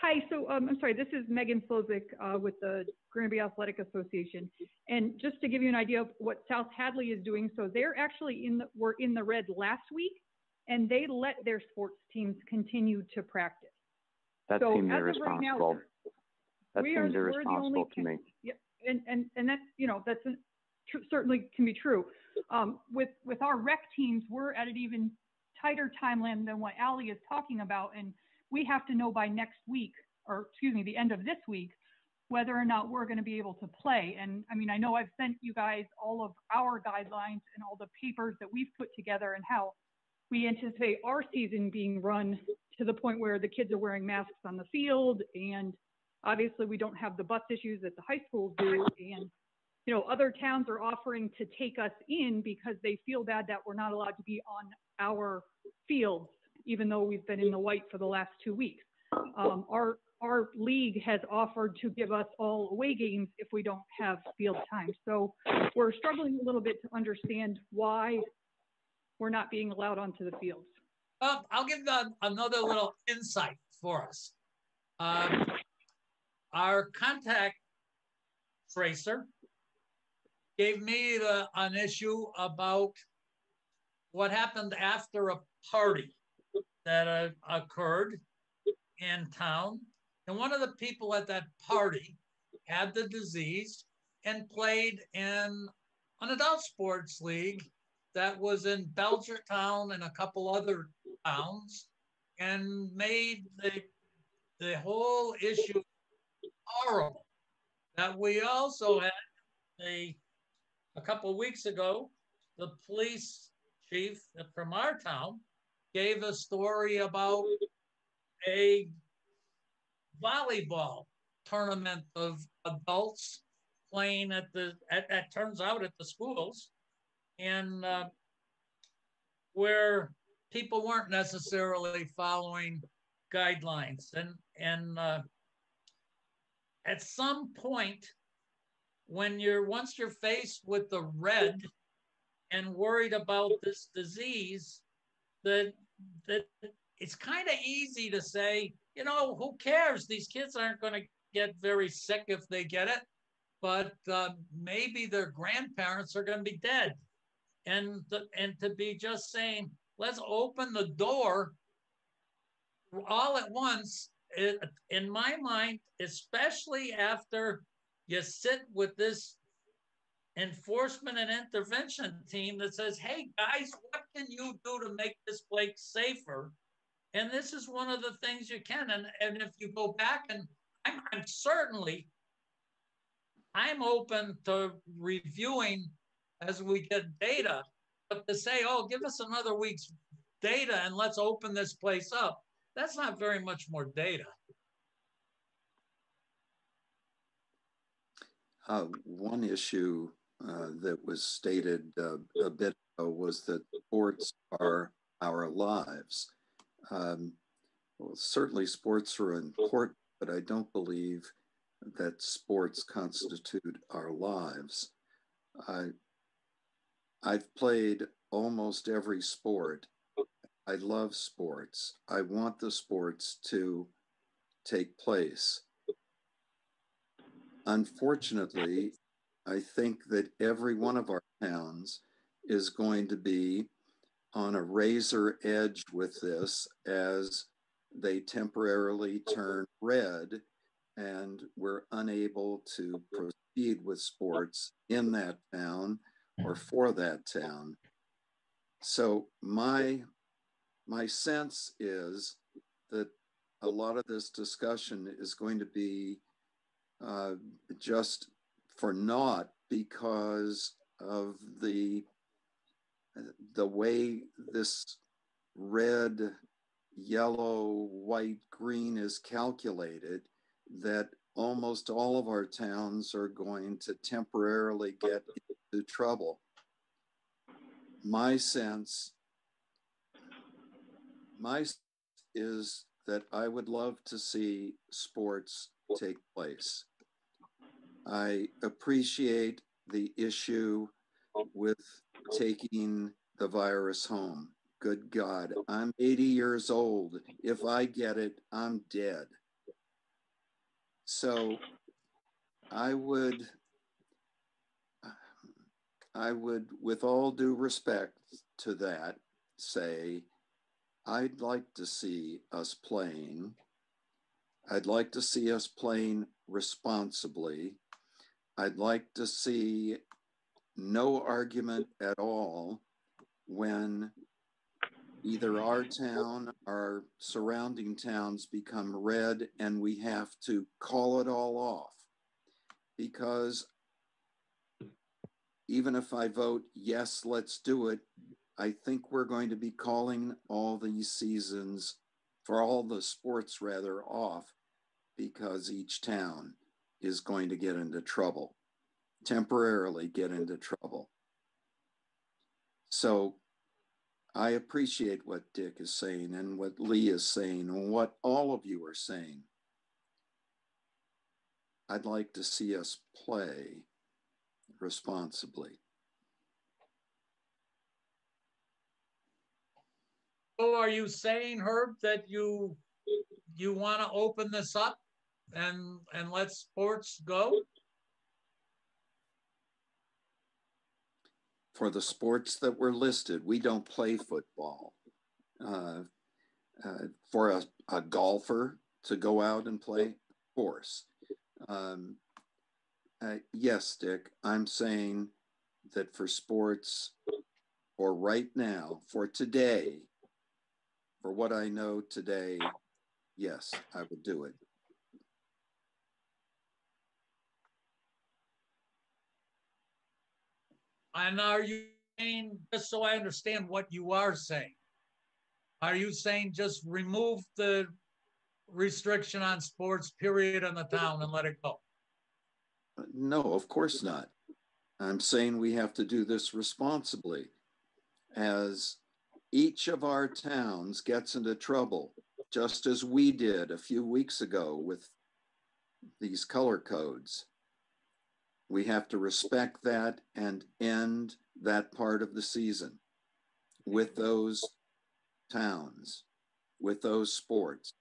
Hi, so I'm sorry, this is Megan Slozik with the Granby Athletic Association. And just to give you an idea of what South Hadley is doing, so they're actually were in the red last week, and they let their sports teams continue to practice. That seems irresponsible. That seems irresponsible to me. Yeah, and that's, you know, that's certainly can be true. With our rec teams, we're at an even tighter timeline than what Allie is talking about, and we have to know by next week, or excuse me, the end of this week, whether or not we're going to be able to play. And I mean, I know I've sent you guys all of our guidelines and all the papers that we've put together and how we anticipate our season being run to the point where the kids are wearing masks on the field. And obviously we don't have the bus issues that the high schools do. And, you know, other towns are offering to take us in because they feel bad that we're not allowed to be on our fields, even though we've been in the white for the last 2 weeks. Our league has offered to give us all away games if we don't have field time. So we're struggling a little bit to understand why we're not being allowed onto the fields. Well, I'll give another little insight for us. Our contact tracer gave me an issue about what happened after a party that occurred in town. And one of the people at that party had the disease and played in an adult sports league that was in Belchertown and a couple other towns, and made the whole issue horrible. That we also had a couple of weeks ago, the police chief from our town gave a story about a volleyball tournament of adults playing at turns out at the schools, and where people weren't necessarily following guidelines. And at some point, once you're faced with the red and worried about this disease, that it's kind of easy to say, you know, who cares? These kids aren't going to get very sick if they get it, but maybe their grandparents are going to be dead. And to be just saying, let's open the door all at once, in my mind, especially after you sit with this enforcement and intervention team that says, hey guys, what can you do to make this place safer? And this is one of the things you can. And if you go back, and I'm open to reviewing as we get data, but to say, oh, give us another week's data and let's open this place up, that's not very much more data. One issue that was stated a bit ago was that sports are our lives. Well, certainly sports are important, but I don't believe that sports constitute our lives. I've played almost every sport. I love sports. I want the sports to take place. Unfortunately, I think that every one of our towns is going to be on a razor edge with this as they temporarily turn red and we're unable to proceed with sports in that town or for that town. So my sense is that a lot of this discussion is going to be just for naught because of the way this red, yellow, white, green is calculated, that almost all of our towns are going to temporarily get into trouble. My sense is that I would love to see sports take place. I appreciate the issue with taking the virus home. Good God, I'm 80 years old. If I get it, I'm dead. So I would, with all due respect to that, say, I'd like to see us playing. I'd like to see us playing responsibly. I'd like to see no argument at all when either our town or surrounding towns become red and we have to call it all off. Because even if I vote yes, let's do it, I think we're going to be calling all these seasons, for all the sports rather, off, because each town is going to get into trouble, temporarily get into trouble. So I appreciate what Dick is saying and what Lee is saying and what all of you are saying. I'd like to see us play responsibly. So are you saying, Herb, that you want to open this up and let sports go? For the sports that were listed, we don't play football. For a golfer to go out and play, of course. Yes, Dick, I'm saying that for sports, for right now, for today, for what I know today, yes, I would do it. And are you saying, just so I understand what you are saying, are you saying just remove the restriction on sports, period, in the town and let it go? No, of course not. I'm saying we have to do this responsibly. As each of our towns gets into trouble, just as we did a few weeks ago with these color codes, we have to respect that and end that part of the season with those towns, with those sports.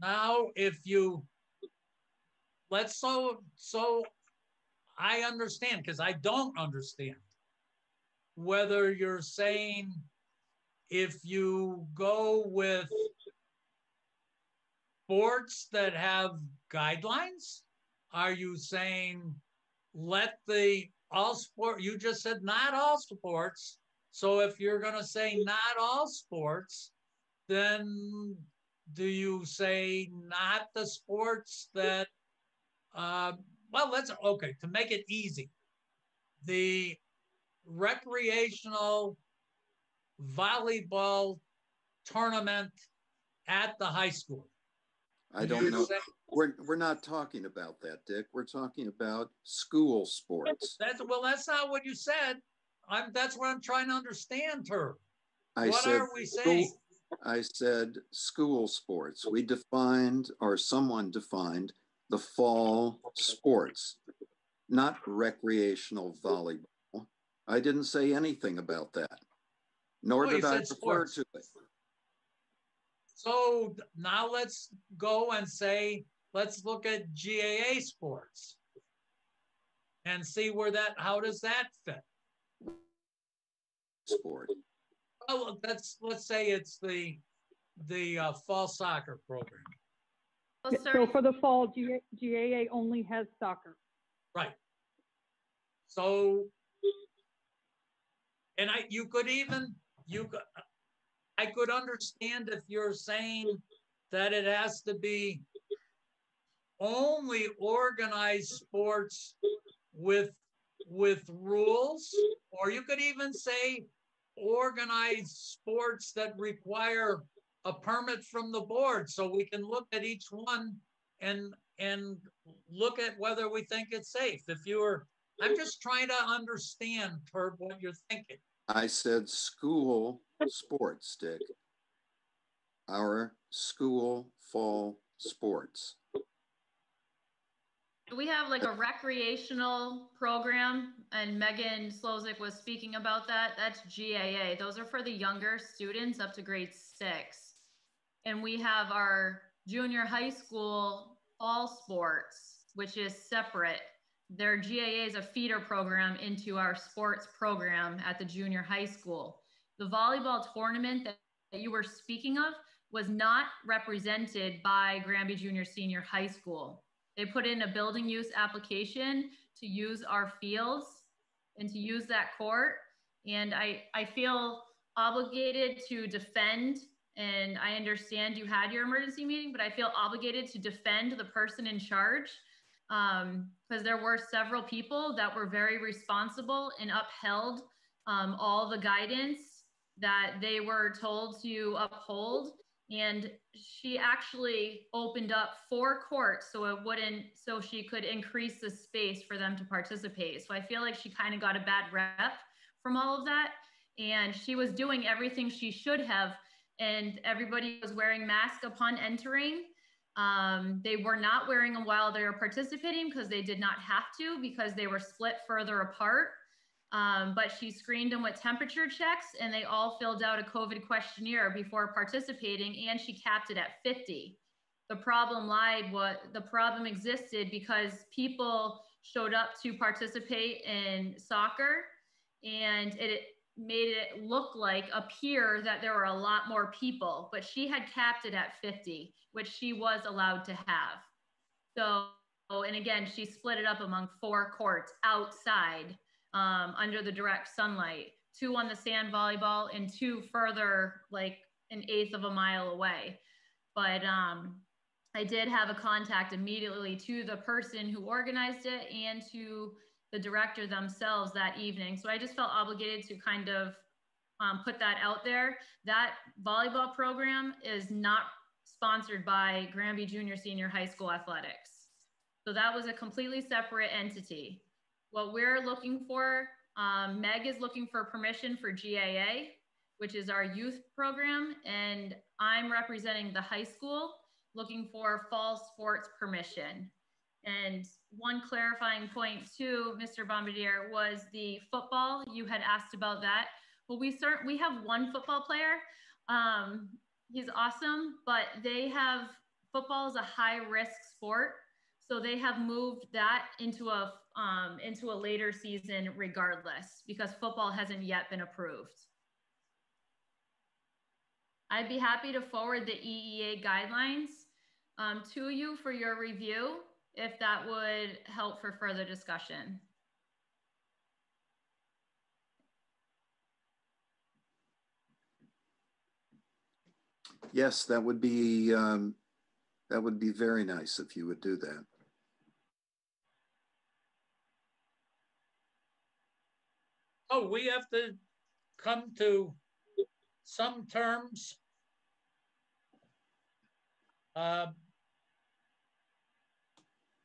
Now, if you, let's so I understand, because I don't understand whether you're saying if you go with sports that have guidelines, are you saying let the all sport, you just said not all sports. So if you're going to say not all sports, then do you say not the sports that, well, let's, okay, to make it easy, the recreational volleyball tournament at the high school? I don't know. We're not talking about that, Dick. We're talking about school sports. Well, that's not what you said. That's what I'm trying to understand, Herb. What are we saying? I said school sports. We defined, or someone defined, the fall sports, not recreational volleyball. I didn't say anything about that, nor did I refer to it. So now let's go and say, let's look at GAA sports and see where that, how does that fit? Sport. Oh, let's say it's the fall soccer program. So for the fall, GAA only has soccer. Right. So, and I could understand if you're saying that it has to be only organized sports with rules, or you could even say organized sports that require a permit from the board, so we can look at each one and look at whether we think it's safe. I'm just trying to understand, Herb, what you're thinking. I said school sports, Dick. Our school fall sports. We have like a recreational program, and Megan Slozik was speaking about that. That's GAA. Those are for the younger students up to grade 6. And we have our junior high school fall sports, which is separate. Their GAA is a feeder program into our sports program at the junior high school. The volleyball tournament that you were speaking of was not represented by Granby Junior Senior High School. They put in a building use application to use our fields and to use that court. And I feel obligated to defend, and I understand you had your emergency meeting, but I feel obligated to defend the person in charge, because there were several people that were very responsible and upheld all the guidance that they were told to uphold. And she actually opened up 4 courts so she could increase the space for them to participate. So I feel like she kind of got a bad rep from all of that. And she was doing everything she should have. And everybody was wearing masks upon entering. They were not wearing them while they were participating because they did not have to, because they were split further apart. But she screened them with temperature checks, and they all filled out a COVID questionnaire before participating, and she capped it at 50. The problem existed because people showed up to participate in soccer, and it made it appear that there were a lot more people, but she had capped it at 50, which she was allowed to have. So, and again, she split it up among 4 courts outside, under the direct sunlight, 2 on the sand volleyball and 2 further, like 1/8 of a mile away. But I did have a contact immediately to the person who organized it and to the director themselves that evening. So I just felt obligated to kind of put that out there. That volleyball program is not sponsored by Granby Junior Senior High School Athletics. So that was a completely separate entity. What we're looking for, Meg is looking for permission for GAA, which is our youth program, and I'm representing the high school, looking for fall sports permission. And one clarifying point too, Mr. Bombardier, was the football. You had asked about that. Well, we have one football player. He's awesome, but football is a high risk sport. So they have moved that into a later season regardless, because football hasn't yet been approved. I'd be happy to forward the EEA guidelines to you for your review, if that would help for further discussion. Yes, that would be very nice if you would do that. Oh, we have to come to some terms.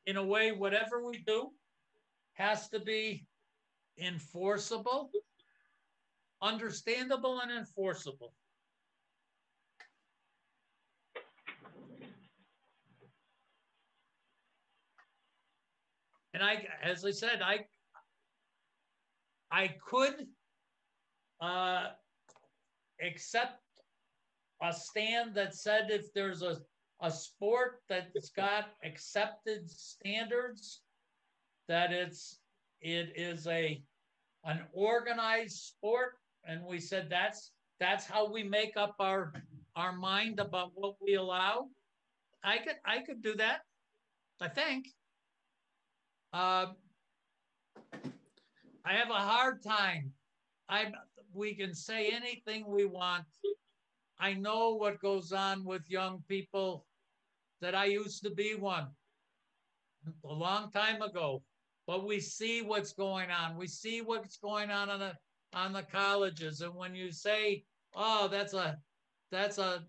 In a way, whatever we do has to be enforceable, understandable, and enforceable. And as I said, I could accept a stand that said if there's a sport that's got accepted standards, that it is an organized sport, and we said that's how we make up our mind about what we allow. I could do that, I think. I have a hard time. We can say anything we want. I know what goes on with young people, that I used to be one a long time ago. But we see what's going on. We see what's going on the colleges. And when you say, oh, that's a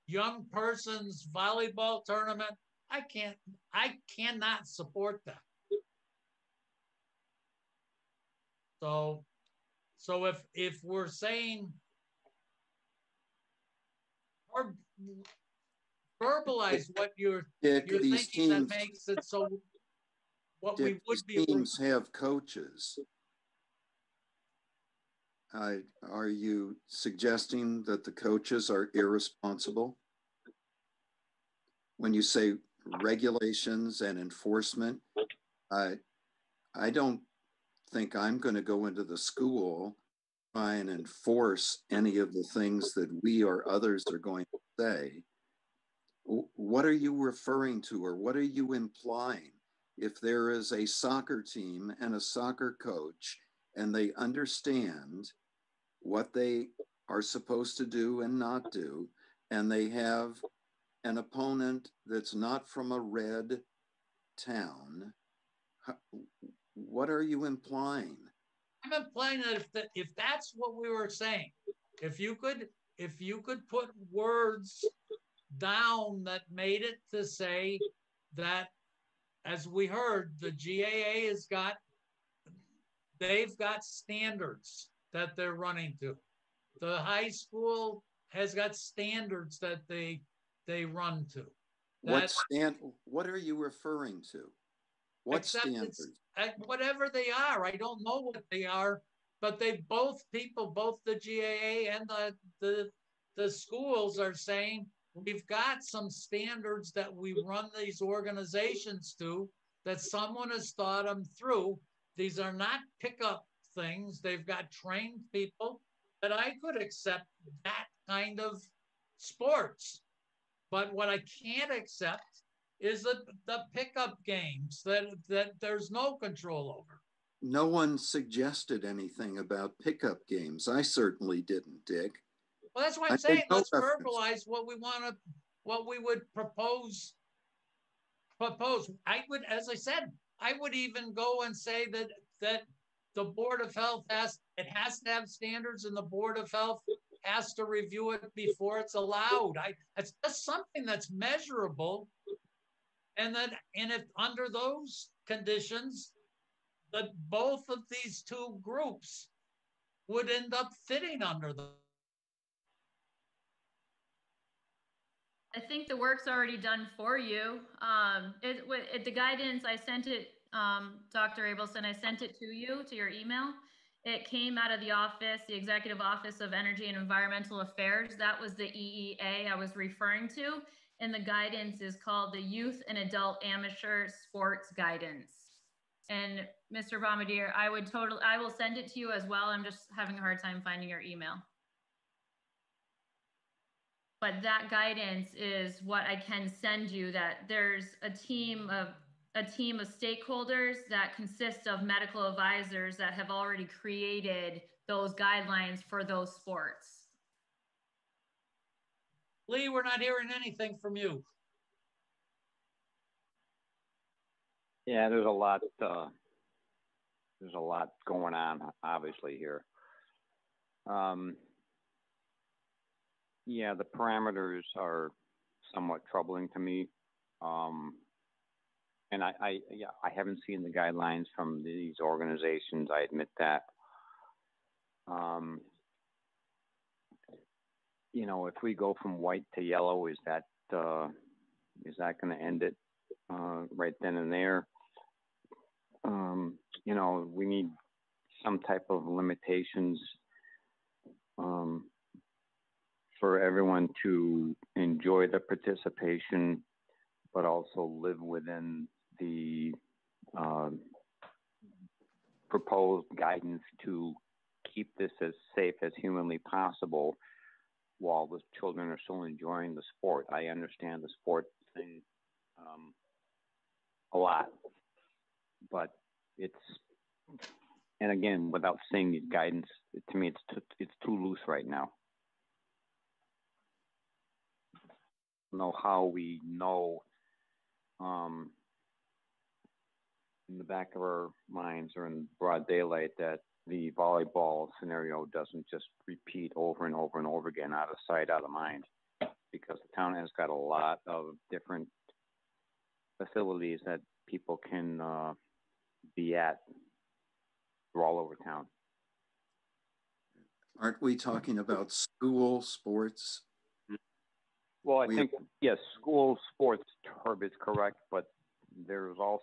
young person's volleyball tournament, I cannot support that. So if we're saying, or verbalize what you're Dick, these thinking teams, that makes it so what Dick, we would these be. teams have coaches. Are you suggesting that the coaches are irresponsible? When you say regulations and enforcement, I don't think I'm going to go into the school try and enforce any of the things that we or others are going to say. What are you referring to, or what are you implying? If there is a soccer team and a soccer coach and they understand what they are supposed to do and not do, and they have an opponent that's not from a red town, what are you implying? I'm implying that if that's what we were saying, if you could put words down that made it to say that, as we heard, the GAA they've got standards that they're running to. The high school has got standards that they run to. What are you referring to? What standards? Whatever they are, I don't know what they are, but both the GAA and the schools are saying we've got some standards that we run these organizations to, that someone has thought them through. These are not pickup things. They've got trained people that I could accept that kind of sports. But what I can't accept is the pickup games that there's no control over. No one suggested anything about pickup games. I certainly didn't, Dick. Well, that's why I'm saying let's verbalize what we would propose. I would, as I said, I would even go and say that the Board of Health has to have standards, and the Board of Health has to review it before it's allowed. It's just something that's measurable. And if under those conditions, that both of these two groups would end up fitting under them. I think the work's already done for you. The guidance, I sent it, Dr. Abelson, I sent it to you, to your email. It came out of the office, the Executive Office of Energy and Environmental Affairs. That was the EEA I was referring to. And the guidance is called the Youth and Adult Amateur Sports Guidance. And Mr. Bombardier, I will send it to you as well. I'm just having a hard time finding your email. But that guidance is what I can send you, that there's a team of stakeholders that consist of medical advisors that have already created those guidelines for those sports. Lee, we're not hearing anything from you. Yeah, there's a lot going on, obviously, here. Yeah, the parameters are somewhat troubling to me. And I haven't seen the guidelines from these organizations. I admit that. You know, if we go from white to yellow, is that going to end it right then and there? You know, we need some type of limitations for everyone to enjoy the participation, but also live within the proposed guidance to keep this as safe as humanly possible while the children are still enjoying the sport. I understand the sport thing a lot, but and again, without seeing these guidance, to me, it's too loose right now. Know how we know in the back of our minds or in broad daylight that the volleyball scenario doesn't just repeat over and over and over again, out of sight, out of mind, because the town has got a lot of different facilities that people can be at. They're all over town. Aren't we talking about school sports? Well, I think, yes, school sports, Herb is correct, but there's a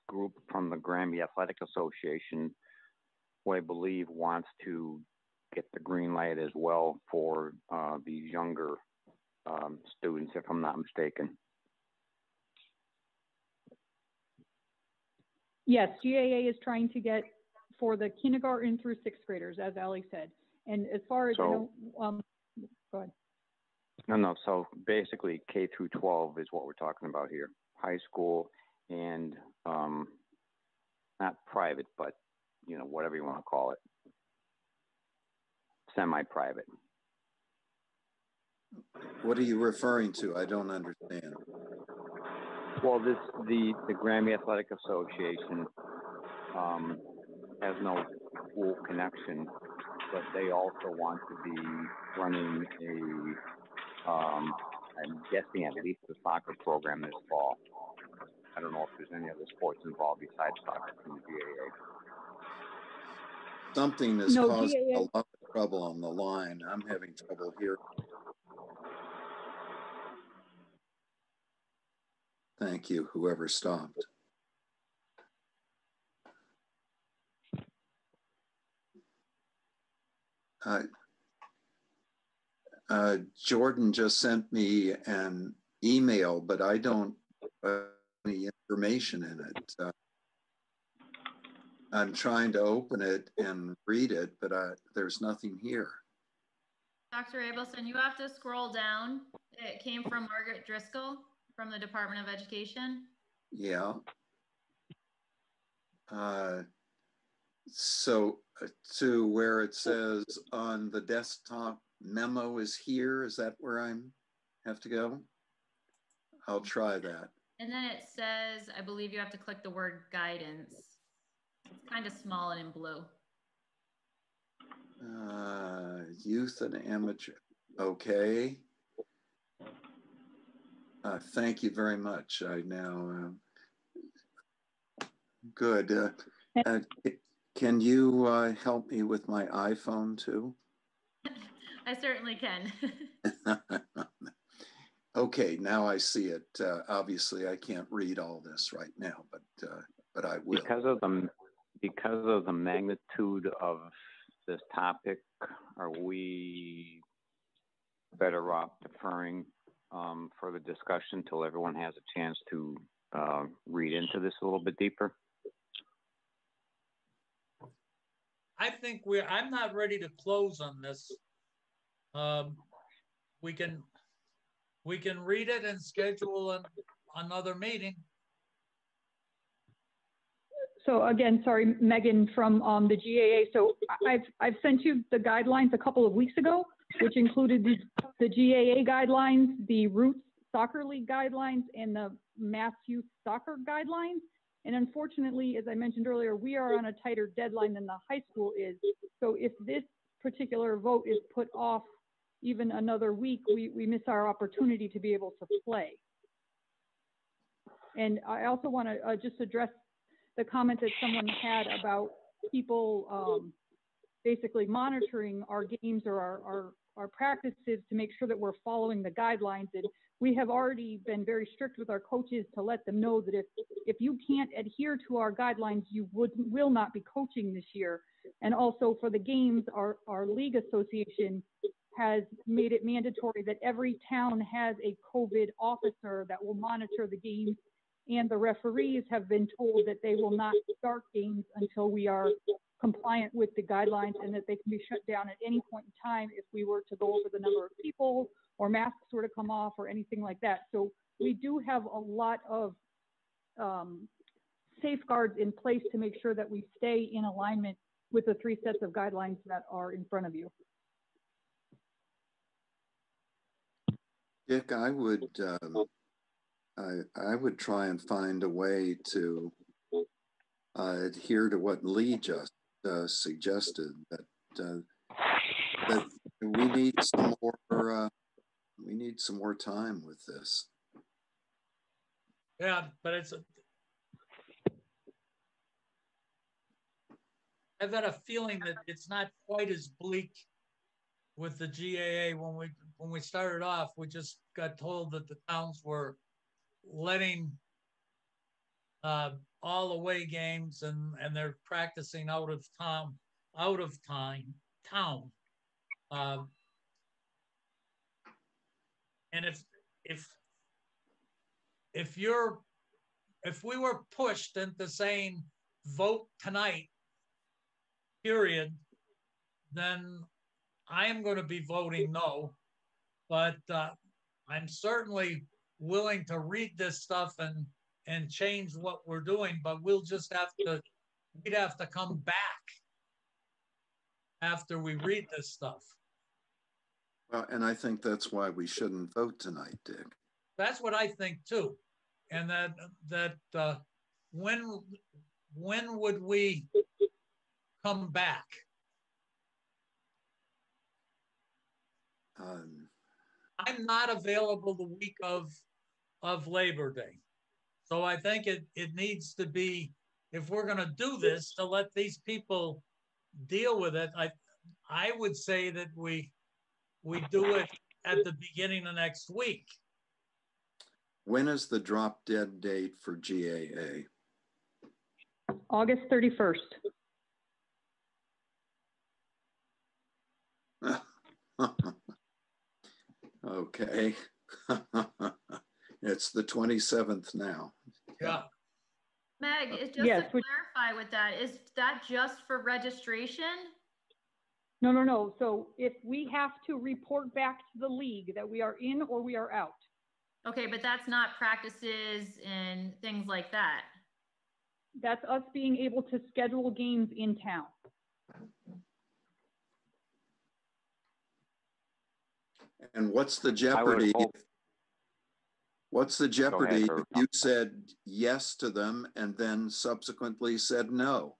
group from the Granby Athletic Association who I believe wants to get the green light as well for these younger students, if I'm not mistaken. Yes, GAA is trying to get for the kindergarten through sixth graders, as Ali said. And as far as I know, go ahead. No. So basically, K through 12 is what we're talking about here. High school and not private, but whatever you want to call it, semi-private. What are you referring to? I don't understand. Well, the Granby Athletic Association has no school connection, but they also want to be running I'm guessing at least a soccer program this fall. I don't know if there's any other sports involved besides soccer from the GAA. Something is causing a lot of trouble on the line. I'm having trouble here. Thank you, whoever stopped. Jordan just sent me an email, but I don't have any information in it. I'm trying to open it and read it, but there's nothing here. Dr. Abelson, you have to scroll down. It came from Margaret Driscoll from the Department of Education. Yeah. So to where it says on the desktop, memo is here, is that where I have to go? I'll try that. And then it says, I believe you have to click the word guidance. It's kind of small and in blue. Youth and amateur, okay. Thank you very much. I now, good. Can you help me with my iPhone too? I certainly can. Okay, now I see it. Obviously, I can't read all this right now, but I will. Because of the magnitude of this topic, are we better off deferring further discussion till everyone has a chance to read into this a little bit deeper? I think I'm not ready to close on this. We can read it and schedule another meeting. So again, sorry, Megan from the GAA. So I've sent you the guidelines a couple of weeks ago, which included the GAA guidelines, the Roots Soccer League guidelines, and the Mass Youth Soccer guidelines. And unfortunately, as I mentioned earlier, we are on a tighter deadline than the high school is. So if this particular vote is put off even another week, we miss our opportunity to be able to play. And I also want to just address the comment that someone had about people basically monitoring our games or our practices to make sure that we're following the guidelines. And we have already been very strict with our coaches to let them know that if you can't adhere to our guidelines, you will not be coaching this year. And also for the games, our league association has made it mandatory that every town has a COVID officer that will monitor the games, and the referees have been told that they will not start games until we are compliant with the guidelines, and that they can be shut down at any point in time if we were to go over the number of people or masks were to come off or anything like that. So we do have a lot of safeguards in place to make sure that we stay in alignment with the 3 sets of guidelines that are in front of you. Dick, I would try and find a way to adhere to what Lee just suggested, that we need some more time with this. Yeah, but I've got a feeling that it's not quite as bleak with the GAA when we when we started off, we just got told that the towns were letting all away games and they're practicing out of town. And if we were pushed into saying vote tonight, period, then I am going to be voting no. But I'm certainly willing to read this stuff and change what we're doing. But we'd have to come back after we read this stuff. Well, and I think that's why we shouldn't vote tonight, Dick. That's what I think too. And that when would we come back? I'm not available the week of Labor Day. So I think it needs to be, if we're going to do this, to let these people deal with it. I would say that we do it at the beginning of next week. When is the drop dead date for GAA? August 31st. Okay. It's the 27th now. Yeah. Meg, just yes, to clarify with that, is that just for registration? No. So if we have to report back to the league that we are in or we are out. Okay, but that's not practices and things like that. That's us being able to schedule games in town. And what's the jeopardy? What's the jeopardy if you said yes to them and then subsequently said no?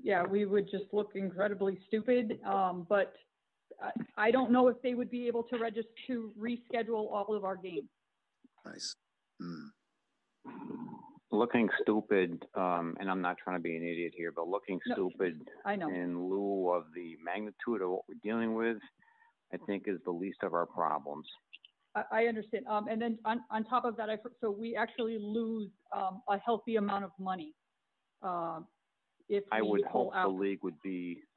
Yeah, we would just look incredibly stupid. But I don't know if they would be able to register to reschedule all of our games. Nice. Looking stupid, and I'm not trying to be an idiot here, but looking stupid I know. in lieu of the magnitude of what we're dealing with, I think is the least of our problems. I understand. And then on top of that, so we actually lose a healthy amount of money. If I would we hope pull out.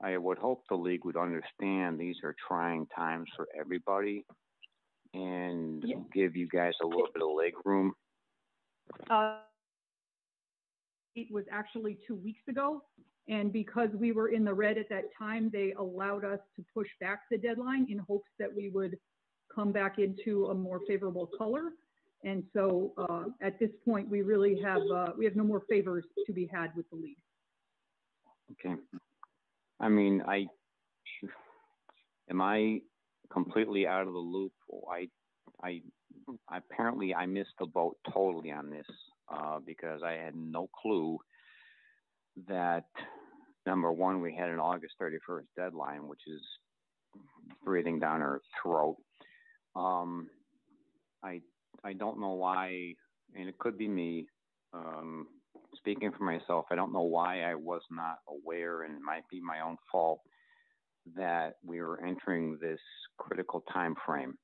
I would hope the league would understand these are trying times for everybody and give you guys a little bit of leg room. It was actually 2 weeks ago. And because we were in the red at that time, they allowed us to push back the deadline in hopes that we would come back into a more favorable color. And so at this point, we really have no more favors to be had with the league. Okay. I mean, am I completely out of the loop? I apparently I missed the boat totally on this because I had no clue that, number one, we had an August 31st deadline, which is breathing down our throat. I don't know why, and it could be me, speaking for myself, I don't know why I was not aware, and it might be my own fault, that we were entering this critical time frame.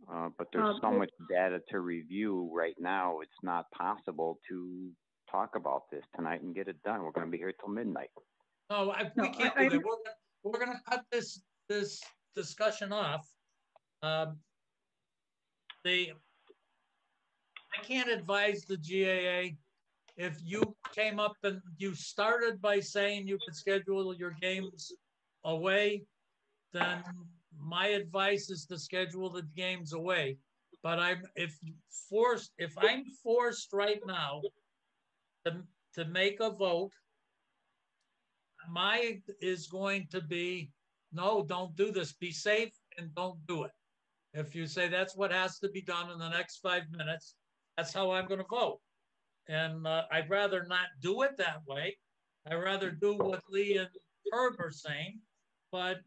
But there's so much data to review right now, it's not possible to talk about this tonight and get it done. We're going to be here till midnight. No, we can't do that. We're going to cut this discussion off. I can't advise the GAA. If you came up and you started by saying you could schedule your games away, then my advice is to schedule the games away. But if I'm forced right now to make a vote, my is going to be, no, don't do this. Be safe and don't do it. If you say that's what has to be done in the next 5 minutes, that's how I'm going to vote. And I'd rather not do it that way. I'd rather do what Lee and Herb are saying. But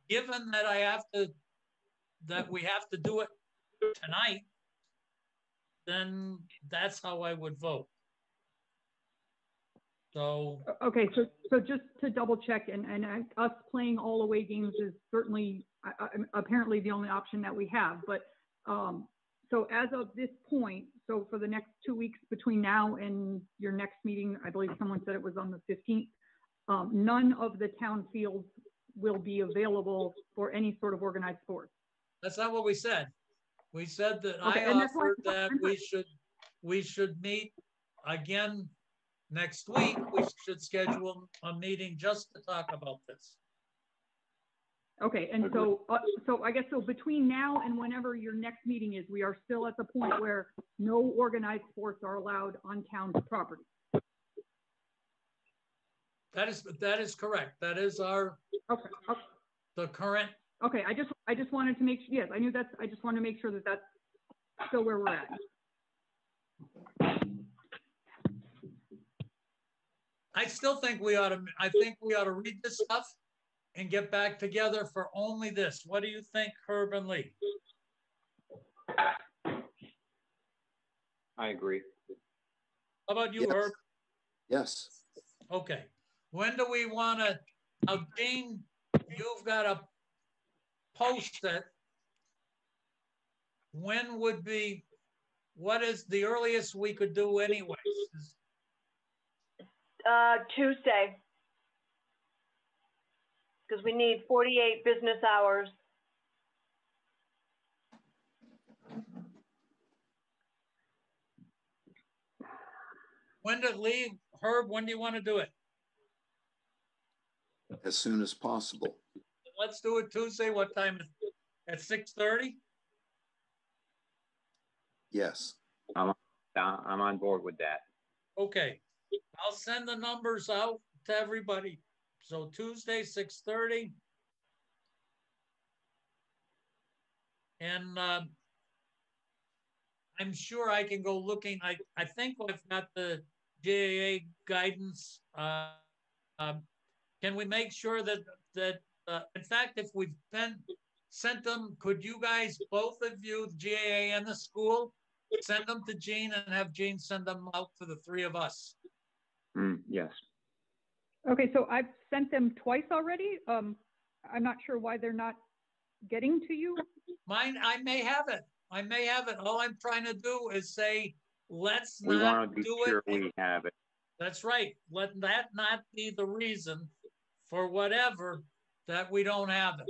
given that that we have to do it tonight, then that's how I would vote. So. Okay, so just to double check, and us playing all away games is certainly apparently the only option that we have. But so as of this point, so for the next 2 weeks between now and your next meeting, I believe someone said it was on the 15th, none of the town fields will be available for any sort of organized sports. That's not what we said. We said that okay, I offered that we should meet again next week. We should schedule a meeting just to talk about this. Okay, and so I guess so between now and whenever your next meeting is, we are still at the point where no organized sports are allowed on town property. That is correct. That is our the current. Okay, I just wanted to make sure. Yes, I knew that's. I just wanted to make sure that that's still where we're at. I still think we ought to. I think we ought to read this stuff and get back together for only this. What do you think, Herb and Lee? I agree. How about you, yes. Herb? Yes. Okay. When do we want to? Now, Dean, you've got to post it. When would be? What is the earliest we could do, anyways? Tuesday, because we need 48 business hours. When did Lee, Herb, when do you want to do it? As soon as possible. Let's do it Tuesday. What time? At 6:30? Yes. I'm on board with that. Okay. I'll send the numbers out to everybody. So Tuesday, 6:30. And I'm sure I can go looking. I think I've got the GAA guidance. Can we make sure that in fact, if we've sent them, could you guys, both of you, GAA and the school, send them to Jean and have Jean send them out to the three of us? Yes. Okay, so I've sent them twice already. I'm not sure why they're not getting to you. Mine, I may have it. I may have it. All I'm trying to do is say, let's we not want to be do sure it. We have it. That's right. Let that not be the reason for whatever that we don't have it.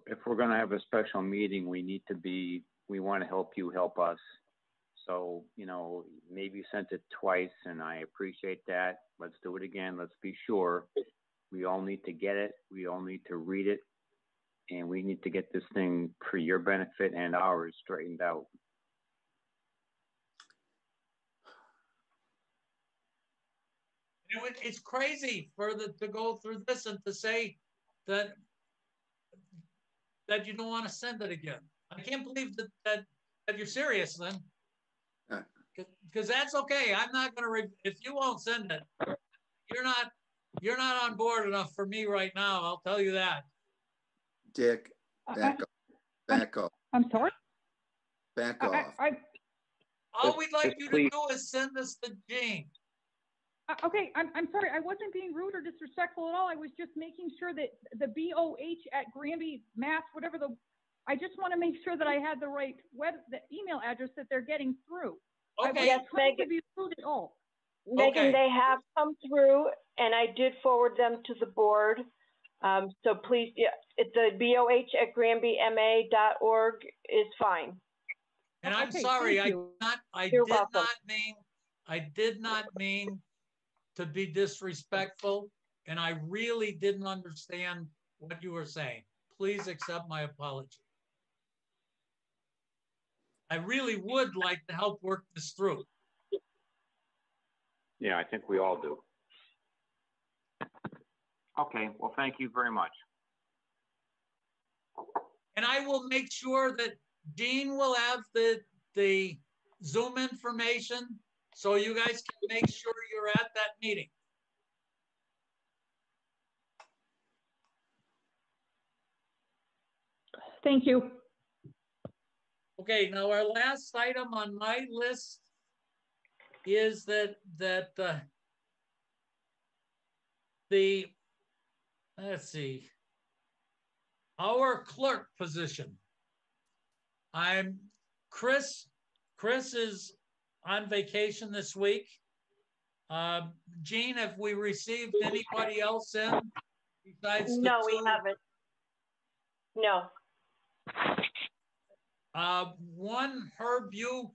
If we're going to have a special meeting, we want to help you help us. So, you know, maybe you sent it twice and I appreciate that. Let's do it again. Let's be sure. We all need to get it. We all need to read it. And we need to get this thing for your benefit and ours straightened out. You know, it's crazy to go through this and to say that you don't want to send it again. I can't believe that you're serious then. Because that's okay. I'm not going to, if you won't send it, you're not on board enough for me right now. I'll tell you that. Dick, back off. I'm sorry? Back off. All we'd like you to do is send this to Jean. Okay, I'm sorry. I wasn't being rude or disrespectful at all. I was just making sure that the BOH at Granby, Mass, whatever I just want to make sure that I had the right the email address that they're getting through. Okay. Yes, Megan. To be rude at all. Megan, okay. They have come through, and I did forward them to the board. So please, it's the boh@granbyma.org is fine. And I'm okay, sorry, I did not mean to be disrespectful, and I really didn't understand what you were saying. Please accept my apology. I really would like to help work this through. Yeah, I think we all do. Okay, well, thank you very much. And I will make sure that Dean will have the Zoom information so you guys can make sure you're at that meeting. Thank you. Okay, now our last item on my list is that let's see, our clerk position. Chris is on vacation this week. Jean, have we received anybody else in besides the No, two? we haven't. No. One, Herb, you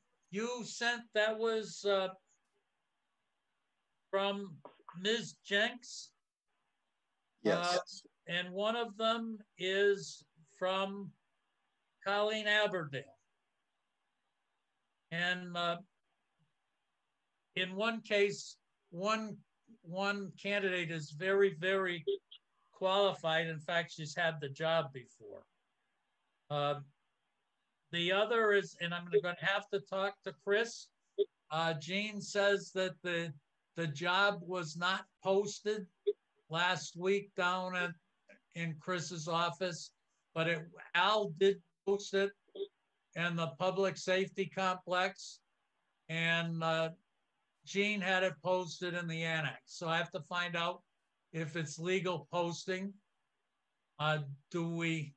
sent, that was from Ms. Jenks. Yes. And one of them is from Colleen Aberdale. And in one case, one candidate is very, very qualified. In fact, she's had the job before. The other is, and I'm going to have to talk to Chris. Jean says that the job was not posted last week down in Chris's office, but Al did post it in the public safety complex, and Jean had it posted in the annex. So I have to find out if it's legal posting. Do we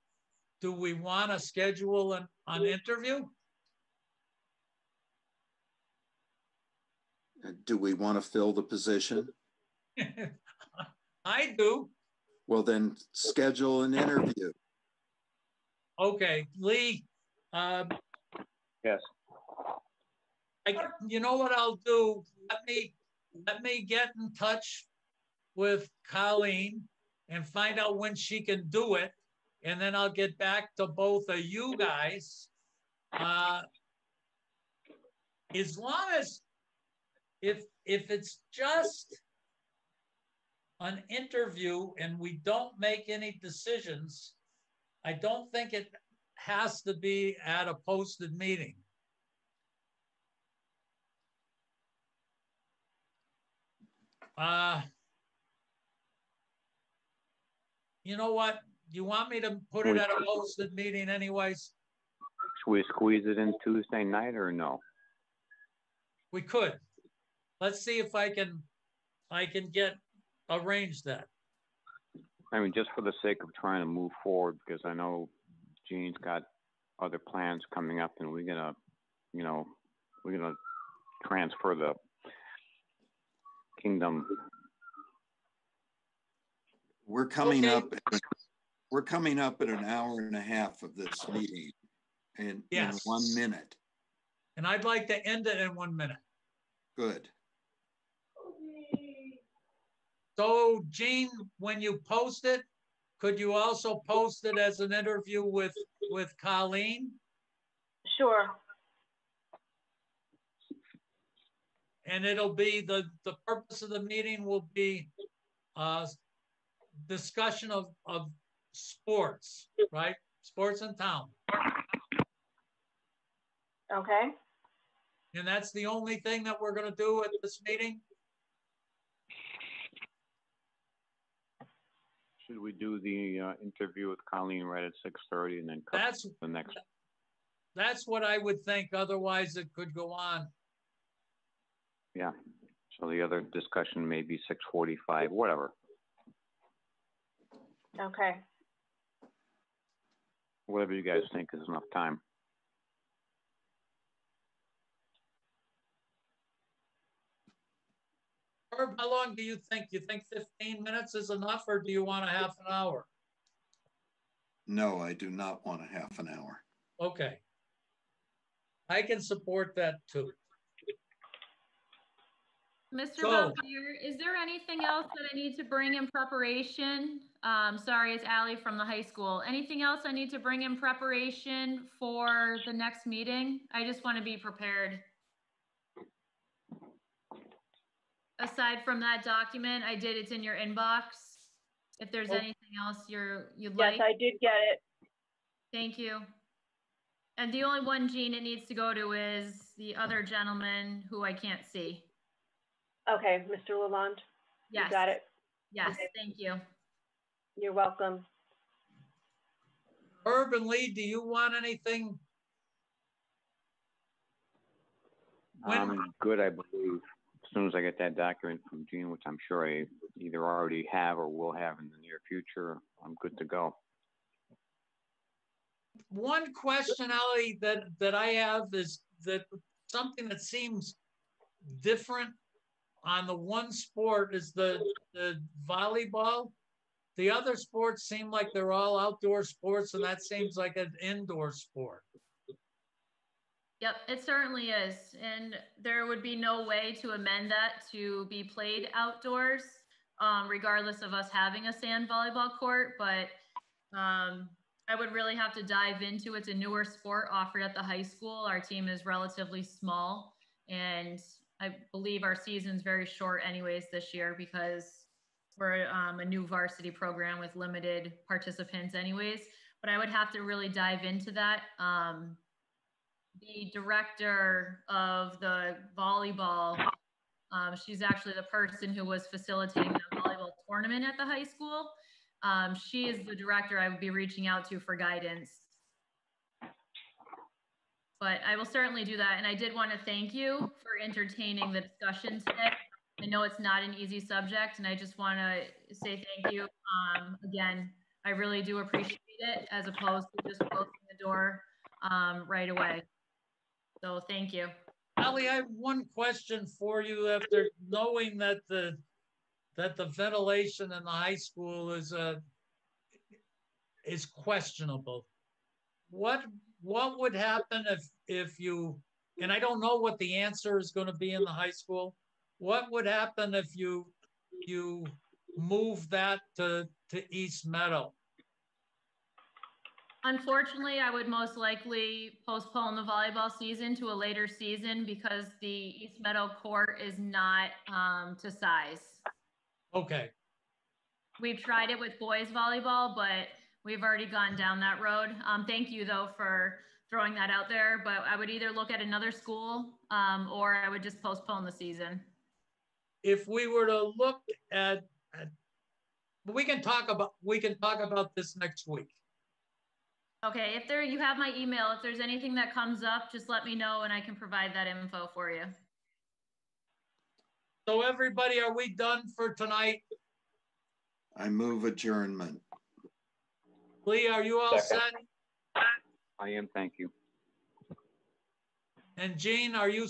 want to schedule an interview? Do we want to fill the position? I do. Well, then schedule an interview. Okay, Lee. Yes. You know what I'll do? Let me get in touch with Colleen and find out when she can do it, and then I'll get back to both of you guys. As long as if it's just an interview and we don't make any decisions, I don't think it has to be at a posted meeting. You know what? You want me to put it at a posted meeting anyways? Should we squeeze it in Tuesday night or no? We could. Let's see if I can arrange that. I mean, just for the sake of trying to move forward, because I know Jean's got other plans coming up, and we're gonna transfer the kingdom. We're coming up at an hour and a half of this meeting in 1 minute. And I'd like to end it in 1 minute. Good. So, Jean, when you post it, could you also post it as an interview with Colleen? Sure. And it'll be, the purpose of the meeting will be discussion of sports, right? Sports in town. Okay. And that's the only thing that we're going to do at this meeting? Should we do the interview with Colleen right at 6:30 and then cut the next? That's what I would think. Otherwise, it could go on. Yeah. So the other discussion may be 6:45, whatever. Okay. Whatever you guys think is enough time. Herb, how long do you think? You think 15 minutes is enough, or do you want a half an hour? No, I do not want a half an hour. Okay. I can support that too. Mr. Belvedere, is there anything else that I need to bring in preparation? Sorry, it's Allie from the high school. Anything else I need to bring in preparation for the next meeting? I just want to be prepared. Aside from that document, it's in your inbox. If there's anything else you'd like. Yes, I did get it. Thank you. And the only one, Jean, it needs to go to is the other gentleman who I can't see. Okay, Mr. Lalonde. Yes. You got it. Yes, okay. Thank you. You're welcome. Herb and Lee, do you want anything? I'm good, I believe. As soon as I get that document from Gene, which I'm sure I either already have or will have in the near future, I'm good to go. One question, Ali, that I have is that something that seems different on the one sport is the volleyball. The other sports seem like they're all outdoor sports, and that seems like an indoor sport. Yep, it certainly is. And there would be no way to amend that to be played outdoors, regardless of us having a sand volleyball court. But I would really have to dive into it. It's a newer sport offered at the high school. Our team is relatively small, and I believe our season's very short anyways this year because we're a new varsity program with limited participants anyways. But I would have to really dive into that. The director of the volleyball, she's actually the person who was facilitating the volleyball tournament at the high school. She is the director I would be reaching out to for guidance. But I will certainly do that. And I did want to thank you for entertaining the discussion today. I know it's not an easy subject, and I just want to say thank you. Again, I really do appreciate it, as opposed to just closing the door right away. So thank you. Ali, I have one question for you. After knowing that the ventilation in the high school is questionable, what would happen if you, and I don't know what the answer is going to be in the high school, what would happen if you move that to East Meadow? Unfortunately, I would most likely postpone the volleyball season to a later season because the East Meadow court is not to size. Okay. We've tried it with boys volleyball, but we've already gone down that road. Thank you, though, for throwing that out there. But I would either look at another school or I would just postpone the season. If we were to look at we can talk about this next week. Okay, if you have my email, if there's anything that comes up, just let me know and I can provide that info for you. So everybody, are we done for tonight? I move adjournment. Lee, are you all set? I am, thank you. And Gene, are you